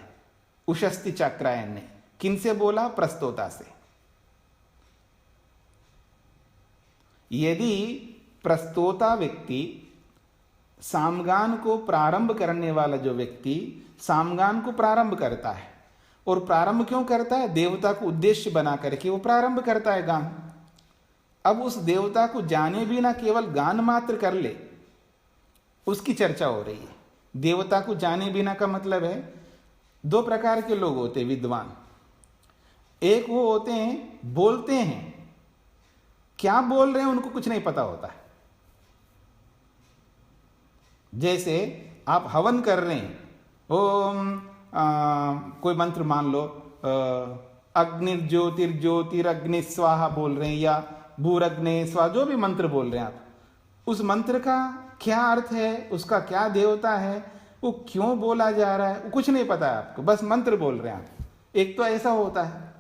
उशस्ति चाक्रायन ने। किनसे बोला? प्रस्तोता से। यदि प्रस्तोता व्यक्ति, सामगान को प्रारंभ करने वाला जो व्यक्ति सामगान को प्रारंभ करता है, और प्रारंभ क्यों करता है? देवता को उद्देश्य बना करके वो प्रारंभ करता है गान। अब उस देवता को जाने बिना केवल गान मात्र कर ले, उसकी चर्चा हो रही है। देवता को जाने बिना का मतलब है 2 प्रकार के लोग होते हैं विद्वान। एक वो होते हैं बोलते हैं, क्या बोल रहे हैं उनको कुछ नहीं पता होता है। जैसे आप हवन कर रहे हैं, ओम कोई मंत्र मान लो, अग्निर्ज्योतिर्ज्योतिरग्नि स्वाहा बोल रहे हैं, या भूरग्नि स्वाहा, जो भी मंत्र बोल रहे हैं आप, उस मंत्र का क्या अर्थ है, उसका क्या देवता है, वो क्यों बोला जा रहा है, वो कुछ नहीं पता है आपको, बस मंत्र बोल रहे हैं आप। एक तो ऐसा होता है,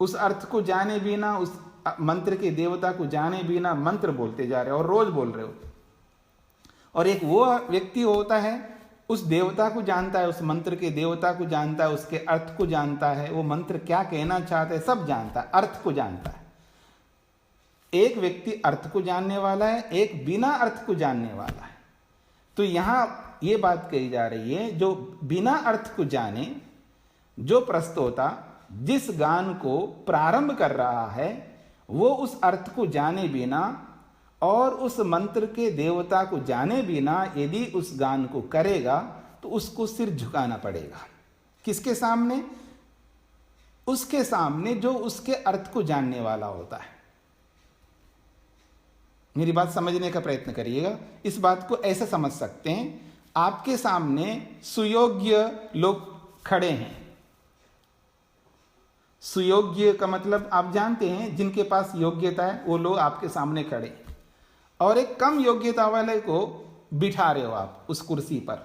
उस अर्थ को जाने बिना, उस मंत्र के देवता को जाने बिना मंत्र बोलते जा रहे हो और रोज बोल रहे हो। और एक वो व्यक्ति होता है, उस देवता को जानता है, उस मंत्र के देवता को जानता है, उसके अर्थ को जानता है, वो मंत्र क्या कहना चाहते हैं सब जानता है, अर्थ को जानता है। एक व्यक्ति अर्थ को जानने वाला है, एक बिना अर्थ को जानने वाला है। तो यहां ये बात कही जा रही है, जो बिना अर्थ को जाने, जो प्रस्तोता जिस गान को प्रारंभ कर रहा है, वो उस अर्थ को जाने बिना और उस मंत्र के देवता को जाने बिना यदि उस गान को करेगा तो उसको सिर झुकाना पड़ेगा। किसके सामने? उसके सामने जो उसके अर्थ को जानने वाला होता है। मेरी बात समझने का प्रयत्न करिएगा। इस बात को ऐसे समझ सकते हैं, आपके सामने सुयोग्य लोग खड़े हैं। सुयोग्य का मतलब आप जानते हैं, जिनके पास योग्यता है वो लोग आपके सामने खड़े, और एक कम योग्यता वाले को बिठा रहे हो आप उस कुर्सी पर,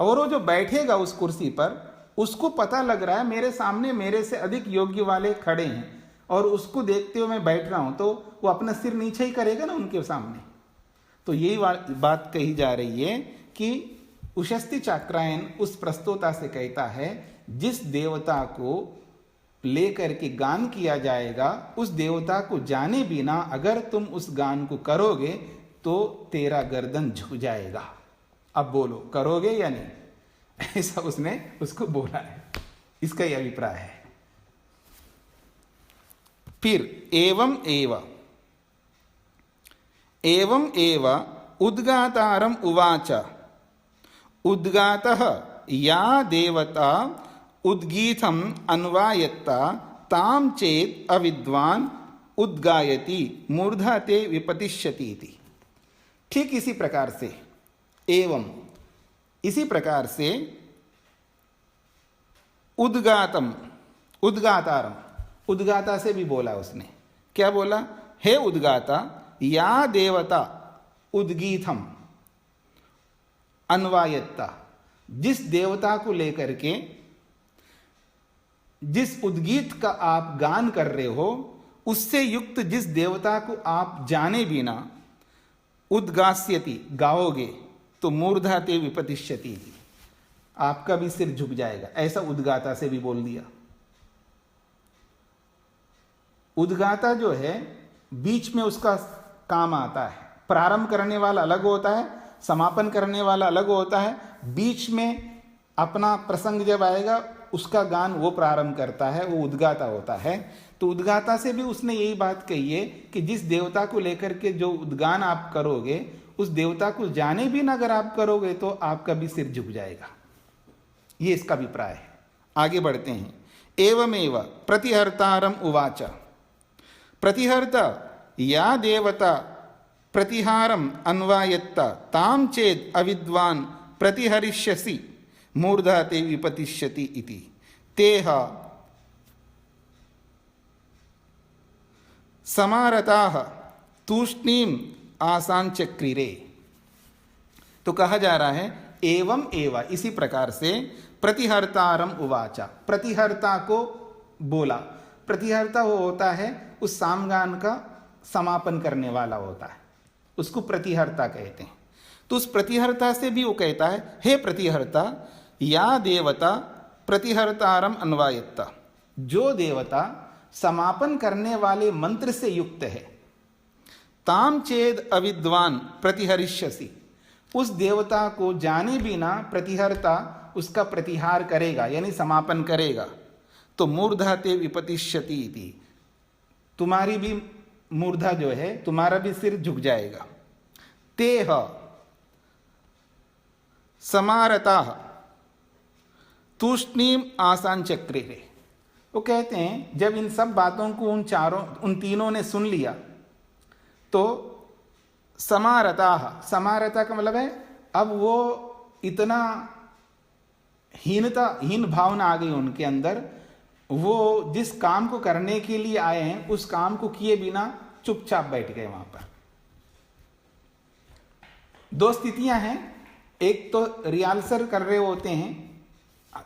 और वो जो बैठेगा उस कुर्सी पर, उसको पता लग रहा है मेरे सामने मेरे से अधिक योग्य वाले खड़े हैं, और उसको देखते हुए मैं बैठ रहा हूं, तो वो अपना सिर नीचे ही करेगा ना उनके सामने। तो यही बात कही जा रही है कि उशस्ति चाक्रायन उस प्रस्तोता से कहता है, जिस देवता को लेकर के गान किया जाएगा, उस देवता को जाने बिना अगर तुम उस गान को करोगे तो तेरा गर्दन झुक जाएगा। अब बोलो, करोगे या नहीं? ऐसा उसने उसको बोला है। इसका यह अभिप्राय है। फिर एवं एव उद्गातारम उवाच उद्गातः या देवता उद्गीतम अन्वायत्ता ताम चेत अविद्वान उद्गायति मूर्धा ते विपतिष्यति इति। ठीक इसी प्रकार से एवं इसी प्रकार से उद्गातम उद्गातारम उद्गाता से भी बोला उसने। क्या बोला? हे उद्गाता, या देवता उद्गीतम अन्वायत्ता, जिस देवता को लेकर के जिस उद्गीत का आप गान कर रहे हो, उससे युक्त जिस देवता को आप जाने बिना उद्गास्यति गाओगे तो मूर्धा ते विपतिष्यति, आपका भी सिर झुक जाएगा। ऐसा उद्गाता से भी बोल दिया। उद्गाता जो है बीच में उसका काम आता है। प्रारंभ करने वाला अलग होता है, समापन करने वाला अलग होता है। बीच में अपना प्रसंग जब आएगा उसका गान वो प्रारंभ करता है, वो उद्गाता होता है। तो उद्गाता से भी उसने यही बात कही है कि जिस देवता को लेकर के जो उद्गान आप करोगे, उस देवता को जाने भी ना अगर आप करोगे तो आपका भी सिर झुक जाएगा। ये इसका अभिप्राय है। आगे बढ़ते हैं। एवमेव प्रतिहर्तारम उवाच, प्रतिहर्ता या देवता प्रतिहारम अन्वायत्ता ताम चेद अविद्वान प्रतिहरिष्यसि मूर्धा ते विपतिष्यति इति तेह समारताः तूष्णीम आसांचक्रिरे। तो कहा जा रहा है एवं एव, इसी प्रकार से प्रतिहर्तारम उवाचा, प्रतिहर्ता को बोला। प्रतिहर्ता वो होता है उस सामगान का समापन करने वाला होता है, उसको प्रतिहर्ता कहते हैं। तो उस प्रतिहर्ता से भी वो कहता है, हे प्रतिहर्ता, या देवता प्रतिहर्तारम अन्वायत्ता, जो देवता समापन करने वाले मंत्र से युक्त है, ताम चेद अविद्वान प्रतिहरिष्यसि, उस देवता को जाने बिना प्रतिहर्ता उसका प्रतिहार करेगा, यानी समापन करेगा, तो मूर्धा ते विपतिष्यति इति, तुम्हारी भी मूर्धा जो है, तुम्हारा भी सिर झुक जाएगा। तेह समारताः तूष्णीम आसांचक्रिरे। वो कहते हैं जब इन सब बातों को उन तीनों ने सुन लिया तो समारताः, समारता का मतलब है अब वो इतना हीन भावना आ गई उनके अंदर, वो जिस काम को करने के लिए आए हैं उस काम को किए बिना चुपचाप बैठ गए वहां पर। दो स्थितियां हैं, एक तो रिहर्सल कर रहे होते हैं,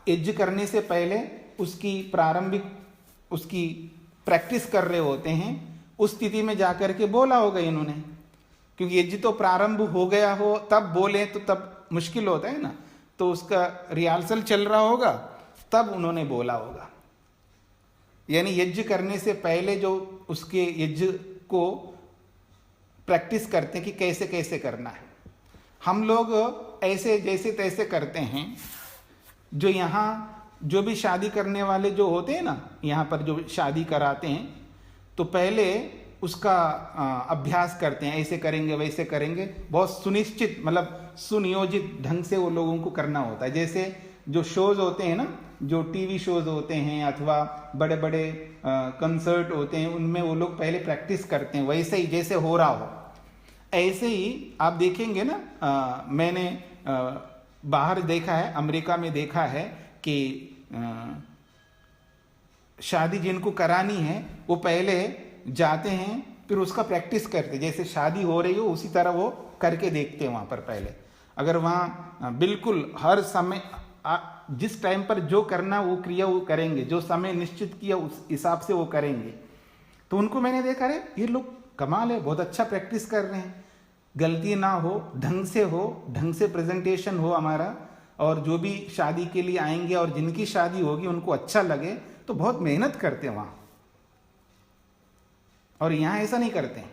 यज्ञ करने से पहले उसकी प्रारंभिक उसकी प्रैक्टिस कर रहे होते हैं, उस स्थिति में जाकर के बोला होगा इन्होंने, क्योंकि यज्ञ तो प्रारंभ हो गया हो तब बोले तो तब मुश्किल होता है ना, तो उसका रिहर्सल चल रहा होगा तब उन्होंने बोला होगा। यानी यज्ञ करने से पहले जो उसके यज्ञ को प्रैक्टिस करते हैं कि कैसे कैसे करना है। हम लोग ऐसे जैसे तैसे करते हैं। जो यहाँ जो भी शादी करने वाले जो होते हैं ना, यहाँ पर जो शादी कराते हैं, तो पहले उसका अभ्यास करते हैं, ऐसे करेंगे वैसे करेंगे, बहुत सुनिश्चित मतलब सुनियोजित ढंग से वो लोगों को करना होता है। जैसे जो शोज होते हैं ना, जो टीवी शोज होते हैं अथवा बड़े बड़े कंसर्ट होते हैं, उनमें वो लोग पहले प्रैक्टिस करते हैं, वैसे ही जैसे हो रहा हो। ऐसे ही आप देखेंगे ना, मैंने बाहर देखा है, अमेरिका में देखा है कि शादी जिनको करानी है वो पहले जाते हैं, फिर उसका प्रैक्टिस करते, जैसे शादी हो रही हो उसी तरह वो करके देखते हैं वहाँ पर पहले। अगर वहाँ बिल्कुल हर समय जिस टाइम पर जो करना वो क्रिया वो करेंगे, जो समय निश्चित किया उस हिसाब से वो करेंगे, तो उनको मैंने देखा रे ये लोग कमाल है, बहुत अच्छा प्रैक्टिस कर रहे हैं, गलती ना हो, ढंग से प्रेजेंटेशन हो हमारा, और जो भी शादी के लिए आएंगे और जिनकी शादी होगी उनको अच्छा लगे, तो बहुत मेहनत करते हैं वहाँ। और यहाँ ऐसा नहीं करते हैं।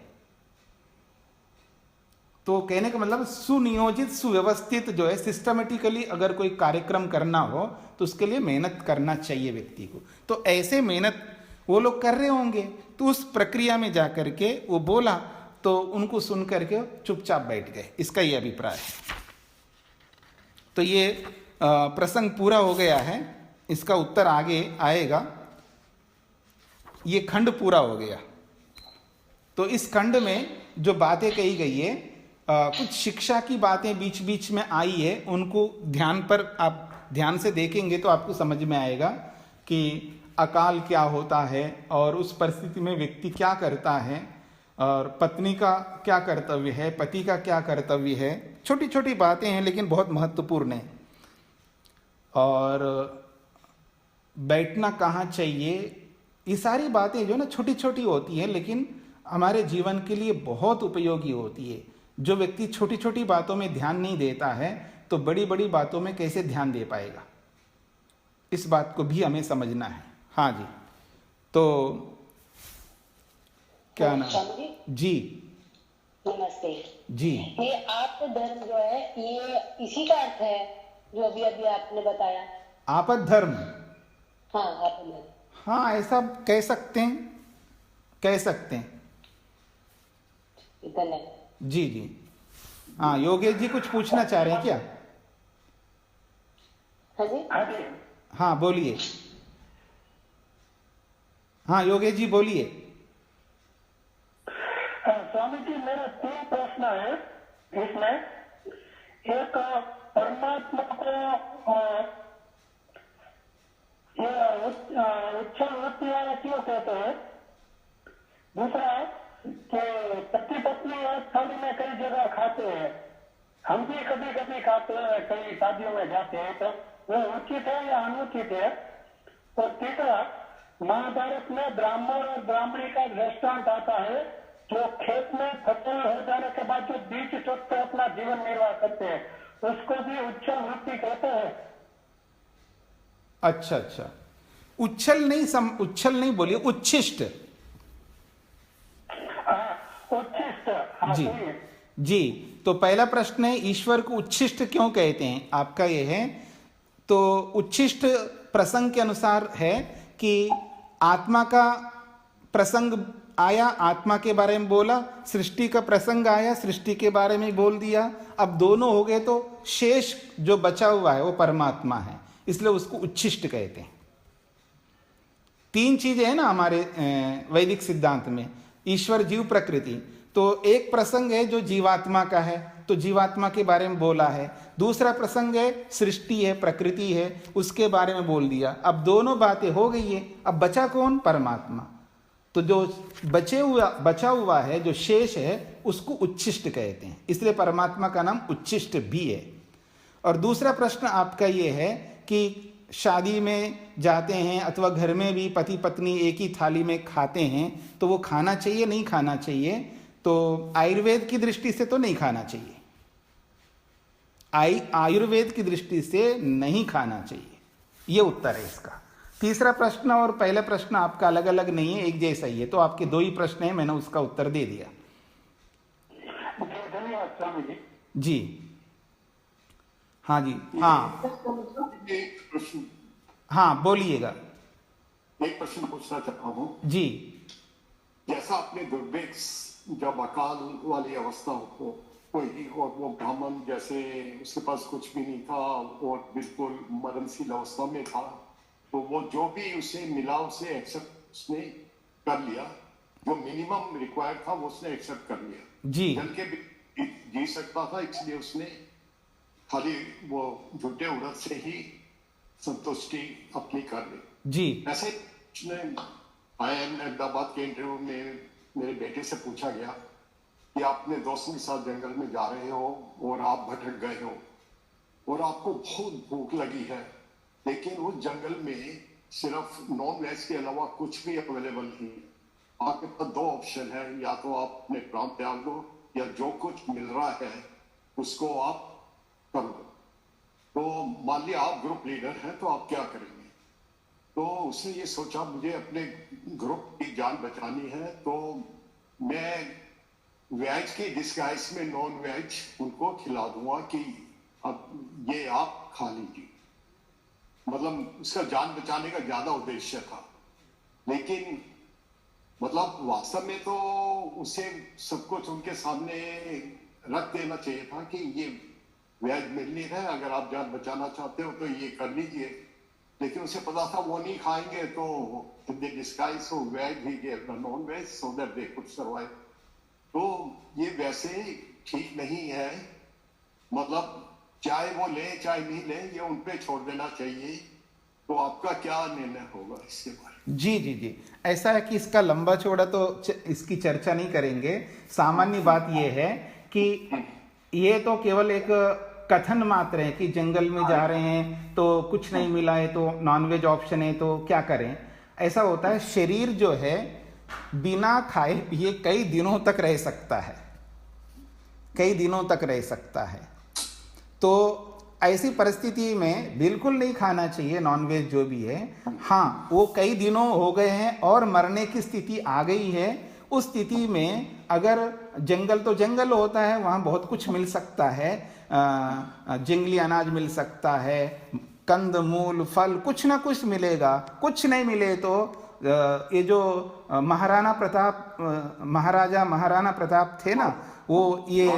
तो कहने का मतलब सुनियोजित सुव्यवस्थित जो है सिस्टमेटिकली अगर कोई कार्यक्रम करना हो तो उसके लिए मेहनत करना चाहिए व्यक्ति को। तो ऐसे मेहनत वो लोग कर रहे होंगे, तो उस प्रक्रिया में जा करके वो बोला तो उनको सुन करके चुपचाप बैठ गए, इसका ये अभिप्राय है। तो ये प्रसंग पूरा हो गया है, इसका उत्तर आगे आएगा। ये खंड पूरा हो गया। तो इस खंड में जो बातें कही गई है, कुछ शिक्षा की बातें बीच बीच में आई है, उनको ध्यान पर आप ध्यान से देखेंगे तो आपको समझ में आएगा कि अकाल क्या होता है और उस परिस्थिति में व्यक्ति क्या करता है और पत्नी का क्या कर्तव्य है, पति का क्या कर्तव्य है। छोटी छोटी बातें हैं लेकिन बहुत महत्वपूर्ण है। और बैठना कहाँ चाहिए, ये सारी बातें जो ना छोटी छोटी होती हैं लेकिन हमारे जीवन के लिए बहुत उपयोगी होती है। जो व्यक्ति छोटी छोटी बातों में ध्यान नहीं देता है तो बड़ी बड़ी बातों में कैसे ध्यान दे पाएगा, इस बात को भी हमें समझना है। हाँ जी, तो क्या नाम जी? नमस्ते जी। ये आपका धर्म जो है ये इसी का अर्थ है जो अभी अभी आपने बताया? आपद धर्म, हाँ आपद धर्म, हाँ ऐसा कह सकते हैं, कह सकते हैं। धन्यवाद। जी जी। हाँ योगेश जी कुछ पूछना चाह रहे हैं क्या? हाँ जी, हाँ बोलिए। हाँ योगेश जी बोलिए। स्वामी जी मेरा 3 प्रश्न है इसमें। एक, परमात्मा को उच्चल वृत्ति वाला क्यों कहते हैं? दूसरा कि पति पत्नी एक थाली में कई जगह खाते हैं, हम भी कभी कभी खाते हैं, कई शादियों में जाते हैं, तो वो उचित है या अनुचित है? और तीसरा, महाभारत में ब्राह्मण और ब्राह्मणी का दृष्टांत आता है जो खेत में फसल हो जाने के बाद जो बीज चोटते अपना जीवन निर्वाह करते हैं, उसको भी उच्चल वृत्ति कहते हैं। अच्छा अच्छा, उच्छल नहीं बोलिए, उच्छिष्ट। उच्छिष्ट। जी जी। तो पहला प्रश्न है ईश्वर को उच्छिष्ट क्यों कहते हैं, आपका ये है। तो उच्छिष्ट प्रसंग के अनुसार है कि आत्मा का प्रसंग आया, आत्मा के बारे में बोला, सृष्टि का प्रसंग आया, सृष्टि के बारे में बोल दिया। अब दोनों हो गए तो शेष जो बचा हुआ है वो परमात्मा है, इसलिए उसको उच्छिष्ट कहते हैं। 3 चीजें हैं ना हमारे वैदिक सिद्धांत में, ईश्वर जीव प्रकृति। तो एक प्रसंग है जो जीवात्मा का है, तो जीवात्मा के बारे में बोला है। दूसरा प्रसंग है सृष्टि है, प्रकृति है, उसके बारे में बोल दिया। अब दोनों बातें हो गई है, अब बचा कौन? परमात्मा। तो जो बचा हुआ है, जो शेष है, उसको उच्छिष्ट कहते हैं, इसलिए परमात्मा का नाम उच्छिष्ट भी है। और दूसरा प्रश्न आपका ये है कि शादी में जाते हैं अथवा घर में भी पति पत्नी एक ही थाली में खाते हैं, तो वो खाना चाहिए नहीं खाना चाहिए? तो आयुर्वेद की दृष्टि से तो नहीं खाना चाहिए, आयुर्वेद की दृष्टि से नहीं खाना चाहिए, ये उत्तर है इसका। तीसरा प्रश्न और पहला प्रश्न आपका अलग अलग नहीं है, एक जैसा ही है। तो आपके 2 ही प्रश्न हैं, मैंने उसका उत्तर दे दिया। धन्यवाद स्वामी जी। जी हाँ जी। हाँ एक प्रश्न, हाँ बोलिएगा। एक प्रश्न पूछना चाहता हूँ जी। जैसा आपने दुर्भिक्ष, जब अकाल वाली अवस्था हो कोई और वो ब्राह्मण जैसे उसके पास कुछ भी नहीं था और बिल्कुल मरणशील अवस्था में था, तो वो जो भी उसे मिला उसे एक्सेप्ट उसने कर लिया, जो मिनिमम रिक्वायर्ड था वो उसने एक्सेप्ट कर लिया। जी। जल के भी जी सकता था, इसलिए उसने खाली वो झूठे उड़द से ही संतुष्टि अपनी कर ली। जी। ऐसे उसने IIM अहमदाबाद के इंटरव्यू में मेरे बेटे से पूछा गया कि आपने दोस्तों के साथ जंगल में जा रहे हो और आप भटक गए हो और आपको बहुत भूख लगी है, लेकिन उस जंगल में सिर्फ नॉन वेज के अलावा कुछ भी अवेलेबल नहीं। आपके पास 2 ऑप्शन है, या तो आप अपने प्राण त्याग दो या जो कुछ मिल रहा है उसको आप कर दो। तो मान लिया आप ग्रुप लीडर हैं, तो आप क्या करेंगे? तो उसने ये सोचा मुझे अपने ग्रुप की जान बचानी है, तो मैं वेज की डिस्गाइज में नॉन वेज उनको खिला दूंगा कि अब ये आप खा लीजिए। मतलब उसका जान बचाने का ज्यादा उद्देश्य था, लेकिन मतलब वास्तव में तो उसे सब कुछ उनके सामने रख देना चाहिए था कि ये वेज मिल नहीं रहा है, अगर आप जान बचाना चाहते हो तो ये कर लीजिए। लेकिन उसे पता था वो नहीं खाएंगे, तो they disguise so veg he gave the non veg so that they could survive. तो ये वैसे ठीक नहीं है, मतलब चाहे वो ले चाहे नहीं ले, ये उन पे छोड़ देना चाहिए। तो आपका क्या निर्णय होगा इसके बारे में? जी जी जी, ऐसा है कि इसका लंबा चौड़ा तो इसकी चर्चा नहीं करेंगे। सामान्य बात यह है कि ये तो केवल एक कथन मात्र है कि जंगल में जा रहे हैं तो कुछ नहीं मिला है तो नॉनवेज ऑप्शन है तो क्या करें। ऐसा होता है, शरीर जो है बिना खाए पिए कई दिनों तक रह सकता है, कई दिनों तक रह सकता है। तो ऐसी परिस्थिति में बिल्कुल नहीं खाना चाहिए नॉनवेज जो भी है। हाँ, वो कई दिनों हो गए हैं और मरने की स्थिति आ गई है, उस स्थिति में अगर जंगल तो जंगल होता है, वहाँ बहुत कुछ मिल सकता है, जंगली अनाज मिल सकता है, कंद मूल फल कुछ ना कुछ मिलेगा। कुछ नहीं मिले तो ये जो महाराजा महाराणा प्रताप थे ना, वो ये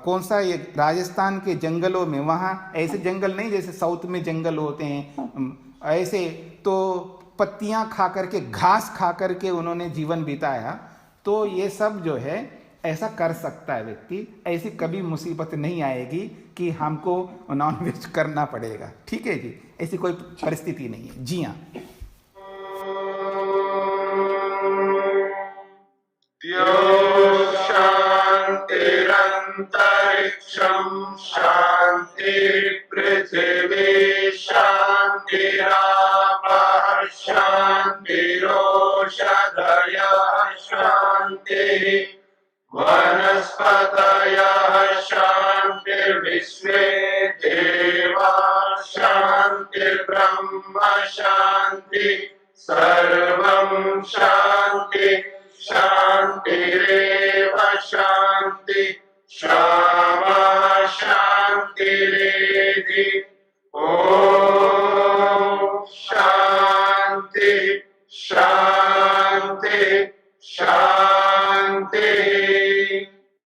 कौन सा ये राजस्थान के जंगलों में, वहाँ ऐसे जंगल नहीं जैसे साउथ में जंगल होते हैं, ऐसे तो पत्तियां खा करके घास खा करके उन्होंने जीवन बिताया। तो ये सब जो है ऐसा कर सकता है व्यक्ति, ऐसी कभी मुसीबत नहीं आएगी कि हमको नॉनवेज करना पड़ेगा। ठीक है जी, ऐसी कोई परिस्थिति नहीं है। जी हाँ, शांतिरंतरिक्षं शांति पृथिवी शांतिरापः शांतिरोषधयः शांतिः वनस्पतयः शांतिर्विश्वे देवाः शांतिर्ब्रह्म शांति सर्वं शांति शांतिरेव शांति शामा शांतिरेधि